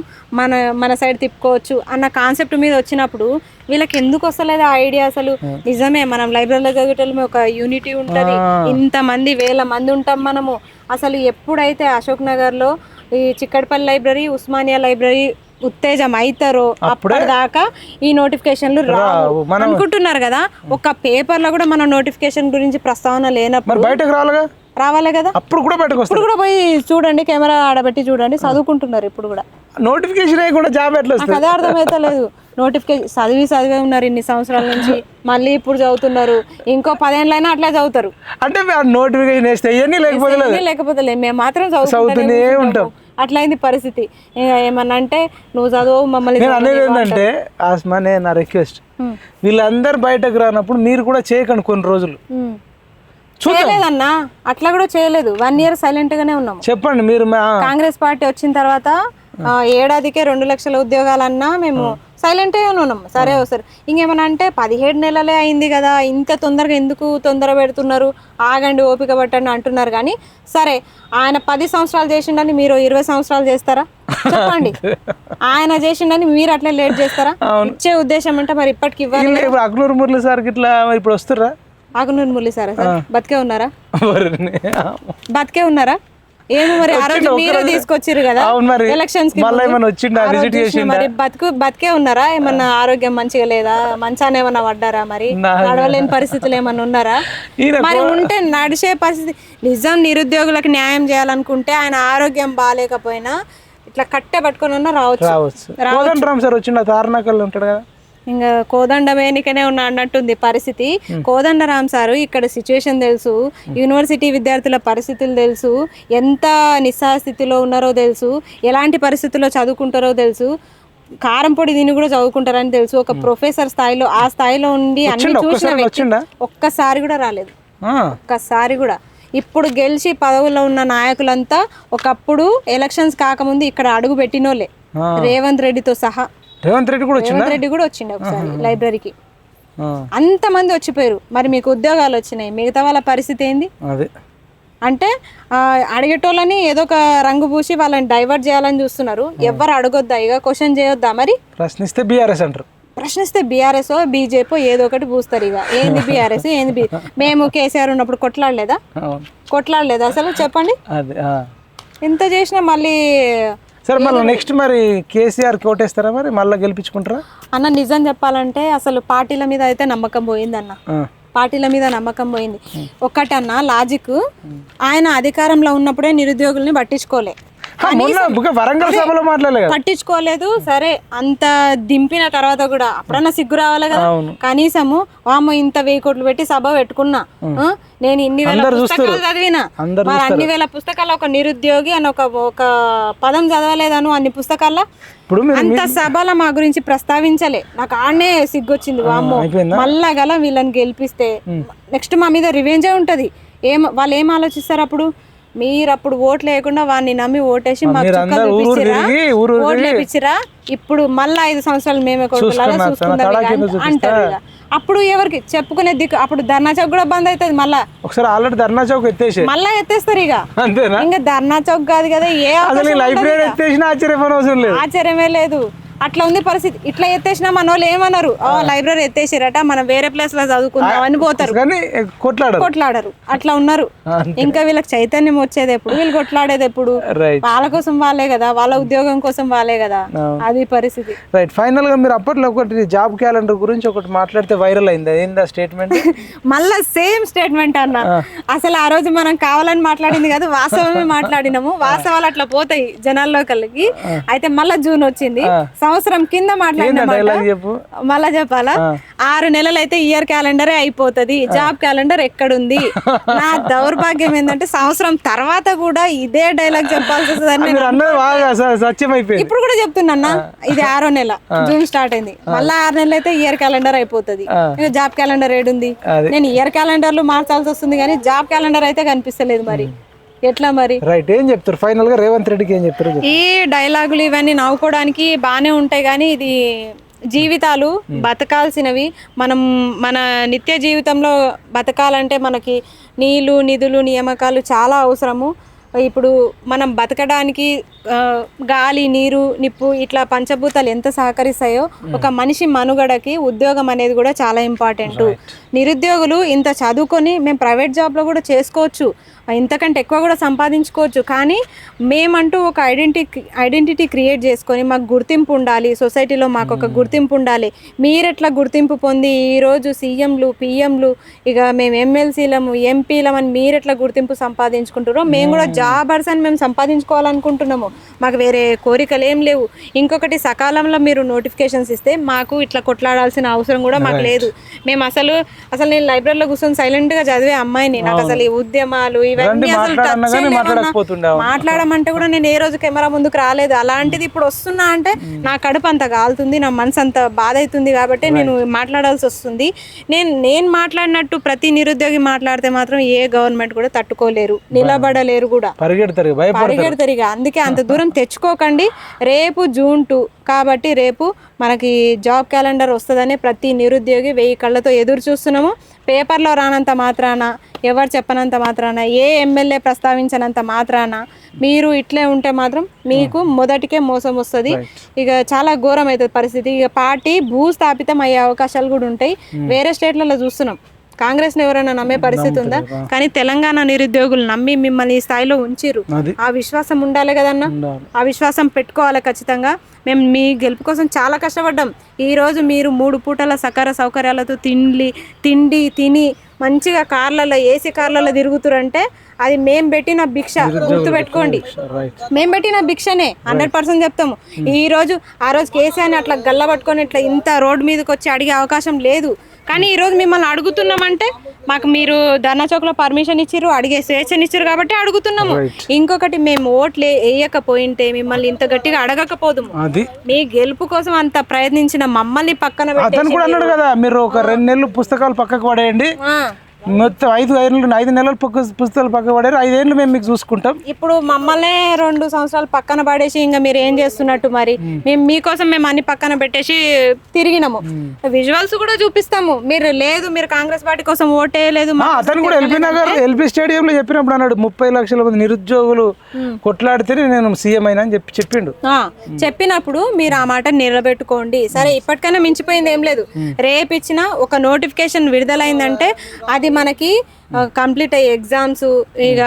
మన సైడ్ తిప్పుకోవచ్చు అన్న కాన్సెప్ట్ మీద వచ్చినప్పుడు వీళ్ళకి ఎందుకు వస్తలేదు ఆ ఐడియా? అసలు నిజమే మనం లైబ్రరీలో చదివేటోళ్ళమే, ఒక యూనిటీ ఉంటుంది, ఇంతమంది 1000 మంది ఉంటాం మనము. అసలు ఎప్పుడైతే అశోక్ నగర్లో ఈ చిక్కడపల్లి లైబ్రరీ, ఉస్మానియా లైబ్రరీ ఉత్తేజం అవుతారో అప్పటిదాకా ఈ నోటిఫికేషన్లు రావు అనుకుంటున్నారు కదా. ఒక పేపర్ లో కూడా మన నోటిఫికేషన్ గురించి ప్రస్తావన లేనప్పుడు బయటకు రావాలి కదా. అప్పుడు కూడా పోయి చూడండి, కెమెరా ఆడబెట్టి చూడండి, చదువుకుంటున్నారు ఇప్పుడు కూడా. నోటిఫికేషన్ కూడా జాబ్ ఎట్లా అదే అర్థమైతే లేదు. నోటిఫికేషన్ చదివే ఉన్నారు ఇన్ని సంవత్సరాల నుంచి, మళ్ళీ ఇప్పుడు చదువుతున్నారు, ఇంకో 10 ఏళ్ళైనా అట్లా చదువుతారు. అంటే నోటిఫికేషన్ వేస్తే లేకపోతే మేము మాత్రం చదువుతూనే ఉంటాం. అట్లా అయింది పరిస్థితి. ఏమన్నా అంటే నువ్వు చదువు మమ్మల్ని. నేను అనేది ఏంటంటే ఆస్మానే నా రిక్వెస్ట్, వీళ్ళందరూ బయటకు రానప్పుడు మీరు కూడా చేయకండి కొన్ని రోజులు. చేయలేదన్నా, అట్లా కూడా చేయలేదు. 1 year సైలెంట్ గానే ఉన్నాము. చెప్పండి మీరు. కాంగ్రెస్ పార్టీ వచ్చిన తర్వాత ఏడాదికే 2 లక్షల ఉద్యోగాలన్నా మేము సైలెంట్ గానే ఉన్నాం. సరే ఒకసారి ఇంకేమన్నా అంటే 17 నెలలే అయింది కదా, ఇంత తొందరగా ఎందుకు తొందర పెడుతున్నారు, ఆగండి ఓపిక పట్టండి అంటున్నారు. కానీ సరే, ఆయన 10 సంవత్సరాలు చేసిండని మీరు 20 సంవత్సరాలు చేస్తారా చెప్పండి? ఆయన చేసిండని మీరు అట్లా లేట్ చేస్తారా? ఇచ్చే ఉద్దేశం అంటే మరి ఇప్పటికి ఇవ్వాలి. అగ్నూరు మురళి సార్కి ఇట్లా ఇప్పుడు వస్తుర్రా? ఆగునూరు మురళి సారా సార్ బతికే ఉన్నారా? బతికే ఉన్నారా? ఏమో మరి ఆ రోజు మీరే తీసుకొచ్చిర్రు కదా ఎలక్షన్స్ కి, మరి బతికే ఉన్నారా? ఏమన్నా ఆరోగ్యం మంచిగా లేదా, మంచాన ఏమన్నా పడ్డారా, మరి నడవలేని పరిస్థితులు ఏమన్నా ఉన్నారా? మరి ఉంటే నడిచే పరిస్థితి. నిజం నిరుద్యోగులకు న్యాయం చేయాలనుకుంటే ఆయన ఆరోగ్యం బాగాలేకపోయినా ఇట్లా కట్టె పట్టుకొని ఉన్నా రావచ్చు. ఇంకా కోదండమేనికనే ఉన్నా అన్నట్టుంది పరిస్థితి. కోదండరామ్ సారు ఇక్కడ సిచ్యువేషన్ తెలుసు, యూనివర్సిటీ విద్యార్థుల పరిస్థితులు తెలుసు, ఎంత నిస్సహాయ స్థితిలో ఉన్నారో తెలుసు, ఎలాంటి పరిస్థితుల్లో చదువుకుంటారో తెలుసు, కారం పొడి దీన్ని కూడా చదువుకుంటారని తెలుసు. ఒక ప్రొఫెసర్ స్థాయిలో ఆ స్థాయిలో ఉండి అన్ని చూసిన ఒక్కసారి కూడా రాలేదు, ఒక్కసారి కూడా. ఇప్పుడు గెలిచి పదవుల్లో ఉన్న నాయకులంతా ఒకప్పుడు ఎలక్షన్స్ కాకముందు ఇక్కడ అడుగు పెట్టినోళ్ళే, రేవంత్ రెడ్డితో సహా. రేవంత్ రెడ్డి కూడా వచ్చిండే ఒకసారి లైబ్రరీకి, అంతమంది వచ్చిపోయారు. మరి మీకు ఉద్యోగాలు వచ్చినాయి, మిగతా వాళ్ళ పరిస్థితి ఏంది? అంటే అడిగేటోళ్ళని ఏదో ఒక రంగు పూసి వాళ్ళని డైవర్ట్ చేయాలని చూస్తున్నారు. ఎవరు అడగొద్దా, ఇక క్వశ్చన్ చేయొద్దా? మరి ప్రశ్నిస్తే బీఆర్ఎస్ అంటారు, ప్రశ్నిస్తే బీఆర్ఎస్ బీజేపీ ఏదో ఒకటి పూస్తారు. ఇక ఏంది బీఆర్ఎస్ ఏంది మేము కేసీఆర్ ఉన్నప్పుడు కొట్లాడలేదా అసలు చెప్పండి? ఎంత చేసినా మళ్ళీ. సరే, మళ్ళీ నెక్స్ట్ మరి కేసీఆర్ కోటేస్తారా, మరి మళ్ళీ గెలిపించుకుంటారా? అన్న నిజం చెప్పాలంటే అసలు పార్టీల మీద అయితే నమ్మకం పోయింది అన్న, పార్టీల మీద నమ్మకం పోయింది. ఒక్కటన్నా లాజిక్, ఆయన అధికారంలో ఉన్నప్పుడే నిరుద్యోగుల్ని పట్టించుకోలేదు. సరే, అంత దింపిన తర్వాత కూడా అప్పుడన్నా సిగ్గు రావాలి కదా. కనీసము వామ్మో ఇంత 1000 కోట్లు పెట్టి సభ పెట్టుకున్నా, నేను ఇన్ని వేల పుస్తకాలు చదివినా, మరి అన్ని వేల పుస్తకాలు ఒక నిరుద్యోగి అని ఒక పదం చదవలేదను అన్ని పుస్తకాల్లో. అంత సభలో మా గురించి ప్రస్తావించలే. నాకు ఆడనే సిగ్గొచ్చింది. వామ్మో మళ్ళా గల వీళ్ళని గెలిపిస్తే నెక్స్ట్ మా మీద రివెంజే ఉంటది. వాళ్ళు ఏం ఆలోచిస్తారు అప్పుడు? మీరు అప్పుడు ఓట్లు వేయకుండా వాడిని నమ్మి ఓటేసి మాకు ఓట్లు వేయించిరా, ఇప్పుడు మళ్ళా 5 సంవత్సరాలు మేమే కొడుకులాగా చూసుకుందాం అంటారు. అప్పుడు ఎవరికి చెప్పుకునే దిక్కు? అప్పుడు ధర్నా చౌక్ కూడా బంద్ అవుతుంది. మళ్ళా ఒకసారి ఆల్రెడీ ధర్నా చౌక్ మళ్ళా ఎత్తేస్తారు. ఇక ఇంకా ధర్నా చౌక్ కాదు కదా, ఆశ్చర్యమే లేదు. అట్లా ఉంది పరిస్థితి. ఇట్లా ఎత్తేసినా మన వాళ్ళు ఏమన్నారు, లైబ్రరీ ఎత్తేసిరట, మనం వేరే ప్లేస్ లో చదువుకుందాం అని పోతారు, కొట్లాడరు. అట్లా ఉన్నారు. ఇంకా వీళ్ళకి చైతన్యం వచ్చేది ఎప్పుడు, వీళ్ళు కొట్లాడేది ఎప్పుడు? వాళ్ళ కోసం వాళ్ళే కదా, వాళ్ళ ఉద్యోగం కోసం వాళ్ళే కదా, అది పరిస్థితి. రైట్. ఫైనల్ గా మీరు అప్పట్లో ఒకటి జాబ్ క్యాలెండర్ గురించి ఒకటి మాట్లాడితే వైరల్ అయింది, ఏందా స్టేట్మెంట్? మళ్ళా సేమ్ స్టేట్మెంట్ అన్న. అసలు ఆ రోజు మనం కావాలని మాట్లాడింది కదా, వాస్తవమే మాట్లాడినాము. వాస్తవాలు అట్లా పోతాయి జనాల్లో కలిగి. అయితే మళ్ళా జూన్ వచ్చింది, సంవత్సరం కింద మాట్లాడిన మళ్ళా చెప్పాలా? 6 నెలలు అయితే ఇయర్ క్యాలెండరే అయిపోతుంది, జాబ్ క్యాలెండర్ ఎక్కడుంది? నా దౌర్భాగ్యం ఏంటంటే సంవత్సరం తర్వాత కూడా ఇదే డైలాగ్ చెప్పాల్సి వస్తుందని ఇప్పుడు కూడా చెప్తున్నా. ఇది 6వ నెల, జూన్ స్టార్ట్ అయింది, మళ్ళా 6 నెలలు అయితే ఇయర్ క్యాలెండర్ అయిపోతుంది. జాబ్ క్యాలెండర్ ఏడుంది? నేను ఇయర్ క్యాలెండర్లు మార్చాల్సి వస్తుంది కానీ జాబ్ క్యాలెండర్ అయితే కనిపిస్తలేదు. మరి ఎట్లా మరి? రైట్. ఏం చెప్తారు ఫైనల్ గా రేవంత్ రెడ్డికి ఏం చెప్తారు? ఈ డైలాగులు ఇవన్నీ నవ్వుకోవడానికి బాగానే ఉంటాయి కానీ ఇది జీవితాలు బతకాల్సినవి. మనం మన నిత్య జీవితంలో బతకాలంటే మనకి నీళ్లు, నిధులు, నియామకాలు చాలా అవసరము. ఇప్పుడు మనం బతకడానికి గాలి, నీరు, నిప్పు ఇట్లా పంచభూతాలు ఎంత సహకరిస్తాయో ఒక మనిషి మనుగడకి ఉద్యోగం అనేది కూడా చాలా ఇంపార్టెంట్. నిరుద్యోగులు ఇంత చదువుకొని మేము ప్రైవేట్ జాబ్లో కూడా చేసుకోవచ్చు, ఇంతకంటే ఎక్కువ కూడా సంపాదించుకోవచ్చు. కానీ మేమంటూ ఒక ఐడెంటిటీ క్రియేట్ చేసుకొని మాకు గుర్తింపు ఉండాలి, సొసైటీలో మాకు ఒక గుర్తింపు ఉండాలి. మీరెట్లా గుర్తింపు పొంది ఈరోజు సీఎంలు, పిఎంలు, ఇక మేము ఎమ్మెల్సీలము, ఎంపీలమని మీరెట్లా గుర్తింపు సంపాదించుకుంటారో మేము కూడా జాబర్స్ అని మేము సంపాదించుకోవాలనుకుంటున్నాము. మాకు వేరే కోరికలు ఏం లేవు. ఇంకొకటి, సకాలంలో మీరు నోటిఫికేషన్స్ ఇస్తే మాకు ఇట్లా కొట్లాడాల్సిన అవసరం కూడా మాకు లేదు. మేము అసలు నేను లైబ్రరీలో కూర్చొని సైలెంట్ గా చదివే అమ్మాయిని. నాకు అసలు ఈ ఉద్యమాలు ఇవన్నీ అసలు మాట్లాడమంటే కూడా నేను ఏ రోజు కెమెరా ముందుకు రాలేదు. అలాంటిది ఇప్పుడు వస్తున్నా అంటే నా కడుపు అంత కాలుతుంది, నా మనసు అంత బాధ అవుతుంది. కాబట్టి నేను మాట్లాడాల్సి వస్తుంది. నేను మాట్లాడినట్టు ప్రతి నిరుద్యోగి మాట్లాడితే మాత్రం ఏ గవర్నమెంట్ కూడా తట్టుకోలేరు, నిలబడలేరు కూడా, పరిగెడతారు. ఇక అందుకే అంత దూరం తెచ్చుకోకండి. రేపు June 2 కాబట్టి రేపు మనకి జాబ్ క్యాలెండర్ వస్తుందని ప్రతి నిరుద్యోగి 1000 కళ్ళతో ఎదురు చూస్తున్నాము. పేపర్లో రానంత మాత్రాన, ఎవరు చెప్పనంత మాత్రాన, ఏ ఎమ్మెల్యే ప్రస్తావించనంత మాత్రాన మీరు ఇట్లే ఉంటే మాత్రం మీకు మొదటికే మోసం వస్తుంది. ఇక చాలా ఘోరం అవుతుంది పరిస్థితి. ఇక పార్టీ భూస్థాపితం అయ్యే అవకాశాలు కూడా ఉంటాయి. వేరే స్టేట్లలో చూస్తున్నాం. కాంగ్రెస్ని ఎవరైనా నమ్మే పరిస్థితి ఉందా? కానీ తెలంగాణ నిరుద్యోగులు నమ్మి మిమ్మల్ని ఈ స్థాయిలో ఉంచిరు. ఆ విశ్వాసం ఉండాలి కదన్నా, ఆ విశ్వాసం పెట్టుకోవాలి ఖచ్చితంగా. మేము మీ గెలుపు కోసం చాలా కష్టపడ్డాం. ఈరోజు మీరు 3 పూటల సకర సౌకర్యాలతో తిండి తిని మంచిగా కార్లలో, ఏసీ కార్లలో తిరుగుతురంటే అది మేము పెట్టిన భిక్ష. గుర్తుపెట్టుకోండి, మేము పెట్టిన భిక్షనే 100% చెప్తాము. ఆ రోజు కేసీఆర్ని అట్లా గల్ల పట్టుకొని ఇట్లా ఇంత రోడ్డు మీదకి వచ్చి అడిగే అవకాశం లేదు. కానీ ఈరోజు మిమ్మల్ని అడుగుతున్నామంటే మాకు మీరు ధర్నా చౌక్లో పర్మిషన్ ఇచ్చిర్రు, అడిగే స్వేచ్ఛనిచ్చారు కాబట్టి అడుగుతున్నాము. ఇంకొకటి, మేము ఓట్లు వేయకపోయింటే మిమ్మల్ని ఇంత గట్టిగా అడగకపోదు. మీ గెలుపు కోసం అంత ప్రయత్నించిన మమ్మల్ని పక్కన అన్నాడు కదా, మీరు ఒక 2 నెలలు పుస్తకాలు పక్కకు పడేయండి, మొత్తం 5 నెలలు పుస్తకాలు పక్క పడారు, 5 ఏళ్ళు మేము మీకు చూసుకుంటాం. ఇప్పుడు మమ్మల్ని 2 సంవత్సరాలు పక్కన పడేసి ఇంకా మీరు ఏం చేస్తున్నట్టు? మరి మేము మీకోసం మేము అన్ని పక్కన పెట్టేసి తిరిగినాము. విజువల్స్ కూడా చూపిస్తాము. మీరు కాంగ్రెస్ పార్టీ కోసం ఓటేయలేదు. అతను కూడా ఎల్బీ స్టేడియంలో చెప్పినప్పుడు అన్నాడు 30 లక్షల మంది నిరుద్యోగులు కొట్లాడితేనే నేను సీఎం అయినా అని చెప్పిండు. చెప్పినప్పుడు మీరు ఆ మాట నిలబెట్టుకోండి. సరే, ఇప్పటికైనా మించిపోయింది ఏం లేదు. రేపు ఇచ్చిన ఒక నోటిఫికేషన్ విడుదలైందంటే అది మనకి కంప్లీట్ అయ్యి ఎగ్జామ్స్, ఇక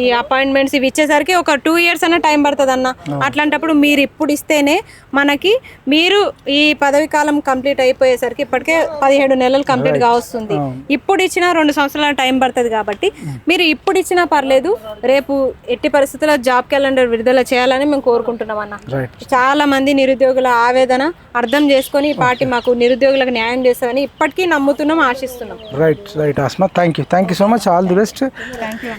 ఈ అపాయింట్మెంట్స్ ఇవి ఇచ్చేసరికి ఒక 2 years అన్న టైం పడుతుంది అన్న. అట్లాంటప్పుడు మీరు ఇప్పుడు ఇస్తేనే మనకి, మీరు ఈ పదవి కాలం కంప్లీట్ అయిపోయేసరికి ఇప్పటికే 17 నెలలు కంప్లీట్ గా వస్తుంది. ఇప్పుడు ఇచ్చినా 2 సంవత్సరాల టైం పడుతుంది. కాబట్టి మీరు ఇప్పుడు ఇచ్చినా పర్లేదు, రేపు ఎట్టి పరిస్థితుల్లో జాబ్ క్యాలెండర్ విడుదల చేయాలని మేము కోరుకుంటున్నాం అన్న. చాలా మంది నిరుద్యోగుల ఆవేదన అర్థం చేసుకొని ఈ పార్టీ మాకు నిరుద్యోగులకు న్యాయం చేస్తామని ఇప్పటికీ నమ్ముతున్నాం, ఆశిస్తున్నాం. Right Asma, thank you so much, all the best.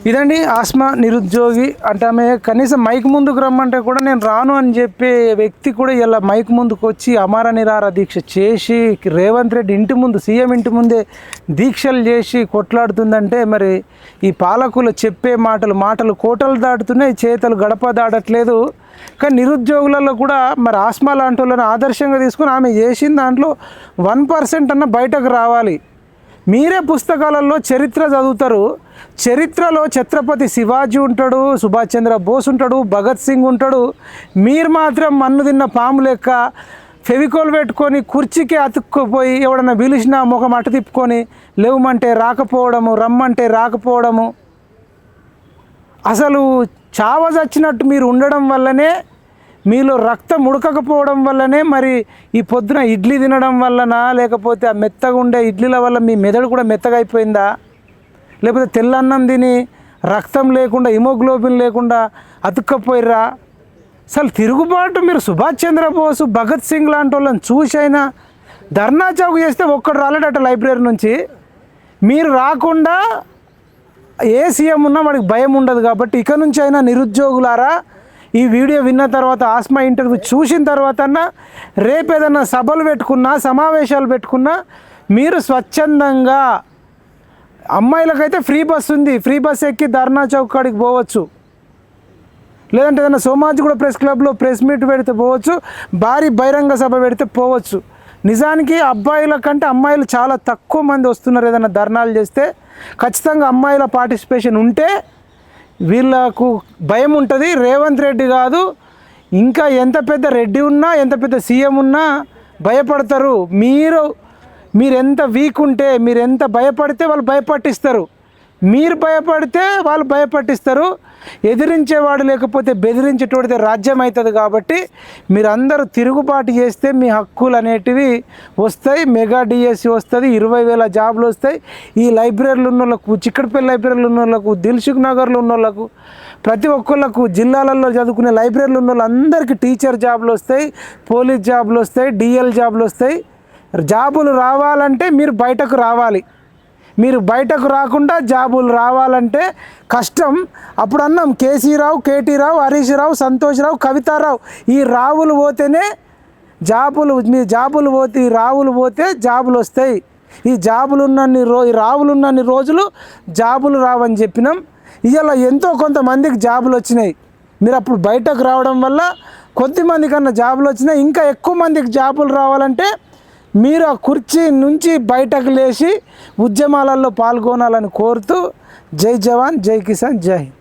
ఇదండి ఆస్మా, నిరుద్యోగి. అంటే ఆమె కనీసం మైక్ ముందుకు రమ్మంటే కూడా నేను రాను అని చెప్పే వ్యక్తి కూడా ఇలా మైక్ ముందుకు వచ్చి అమర నిరాహార దీక్ష చేసి రేవంత్ రెడ్డి ఇంటి ముందు, సీఎం ఇంటి ముందే దీక్షలు చేసి కొట్లాడుతుందంటే మరి ఈ పాలకులు చెప్పే మాటలు కోటలు దాటుతున్నాయి, చేతలు గడప దాటట్లేదు. కానీ నిరుద్యోగులలో కూడా మరి ఆస్మా లాంటి వాళ్ళని ఆదర్శంగా తీసుకుని ఆమె చేసిన దాంట్లో 1% అన్న బయటకు రావాలి. మీరే పుస్తకాలలో చరిత్ర చదువుతారు. చరిత్రలో ఛత్రపతి శివాజీ ఉంటాడు, సుభాష్ చంద్ర బోస్ ఉంటాడు, భగత్ సింగ్ ఉంటాడు. మీరు మాత్రం మన్ను తిన్న పాము లెక్క ఫెవికోల్ పెట్టుకొని కుర్చీకి అతుక్కుపోయి ఎవడన్నా పిలిచినా ముఖం అటు తిప్పుకొని లేవమంటే రాకపోవడము, రమ్మంటే రాకపోవడము. అసలు చావజచ్చినట్టు మీరు ఉండడం వల్లనే, మీలో రక్తం ఉడకకపోవడం వల్లనే మరి ఈ పొద్దున ఇడ్లీ తినడం వల్లనా, లేకపోతే ఆ మెత్తగా ఉండే ఇడ్లీల వల్ల మీ మెదడు కూడా మెత్తగా అయిపోయిందా, లేకపోతే తెల్లన్నం తిని రక్తం లేకుండా, హిమోగ్లోబిన్ లేకుండా అతుక్కపోయిర్రా? అసలు తిరుగుబాటు మీరు సుభాష్ చంద్రబోస్, భగత్ సింగ్ లాంటి వాళ్ళని చూసైనా ధర్నా చౌక్ చేస్తే ఒక్కడు రాలేడట లైబ్రరీ నుంచి. మీరు రాకుండా ఏ సీఎం ఉన్నా వాడికి భయం ఉండదు. కాబట్టి ఇక నుంచి అయినా నిరుద్యోగులారా, ఈ వీడియో విన్న తర్వాత, ఆస్మా ఇంటర్వ్యూ చూసిన తర్వాత రేపు ఏదైనా సభలు పెట్టుకున్నా, సమావేశాలు పెట్టుకున్నా మీరు స్వచ్ఛందంగా, అమ్మాయిలకైతే ఫ్రీ బస్ ఉంది, ఫ్రీ బస్ ఎక్కి ధర్నా చౌక్ కాడికి పోవచ్చు. లేదంటే ఏదైనా సోమాజిగూడ ప్రెస్ క్లబ్లో ప్రెస్ మీట్ పెడితే పోవచ్చు, భారీ బహిరంగ సభ పెడితే పోవచ్చు. నిజానికి అబ్బాయిల కంటే అమ్మాయిలు చాలా తక్కువ మంది వస్తున్నారు. ఏదైనా ధర్నాలు చేస్తే ఖచ్చితంగా అమ్మాయిల పార్టిసిపేషన్ ఉంటే వీళ్ళకు భయం ఉంటుంది. రేవంత్ రెడ్డి కాదు, ఇంకా ఎంత పెద్ద రెడ్డి ఉన్నా, ఎంత పెద్ద సీఎం ఉన్నా భయపడతారు. మీరు ఎంత వీక్ ఉంటే, మీరు ఎంత భయపడితే వాళ్ళు భయపట్టిస్తారు. మీరు భయపడితే వాళ్ళు భయపట్టిస్తారు. ఎదిరించేవాడు లేకపోతే బెదిరించేటోడితే రాజ్యం అవుతుంది. కాబట్టి మీరందరూ తిరుగుబాటు చేస్తే మీ హక్కులు అనేటివి వస్తాయి. మెగా డిఎస్సి వస్తుంది, 20,000 జాబులు వస్తాయి. ఈ లైబ్రరీలు ఉన్న వాళ్ళకు, చిక్కడపల్లి లైబ్రరీలు ఉన్న వాళ్ళకు, దిల్సుఖ్ నగర్లో ఉన్న వాళ్ళకు, ప్రతి ఒక్కళ్ళకు, జిల్లాలలో చదువుకునే లైబ్రరీలు ఉన్న వాళ్ళందరికీ టీచర్ జాబులు వస్తాయి, పోలీస్ జాబులు వస్తాయి, డిఎల్ జాబులు వస్తాయి. జాబులు రావాలంటే మీరు బయటకు రావాలి. మీరు బయటకు రాకుండా జాబులు రావాలంటే కష్టం. అప్పుడు అన్నాం కేసీ రావు, కేటీ రావు, హరీష్ రావు, సంతోష్ రావు, కవితారావు, ఈ రావులు పోతేనే జాబులు, మీ జాబులు పోతే, ఈ రావులు పోతే జాబులు వస్తాయి. ఈ రావులు ఉన్నన్ని రోజులు జాబులు రావని చెప్పినాం. ఇవాళ ఎంతో కొంతమందికి జాబులు వచ్చినాయి. మీరు అప్పుడు బయటకు రావడం వల్ల కొద్దిమంది కన్నా జాబులు వచ్చినాయి. ఇంకా ఎక్కువ మందికి జాబులు రావాలంటే మీరు ఆ కుర్చీ నుంచి బయటకు లేచి ఉద్యమాలలో పాల్గొనాలని కోరుతూ జై జవాన్, జై కిసాన్, జై హింద్.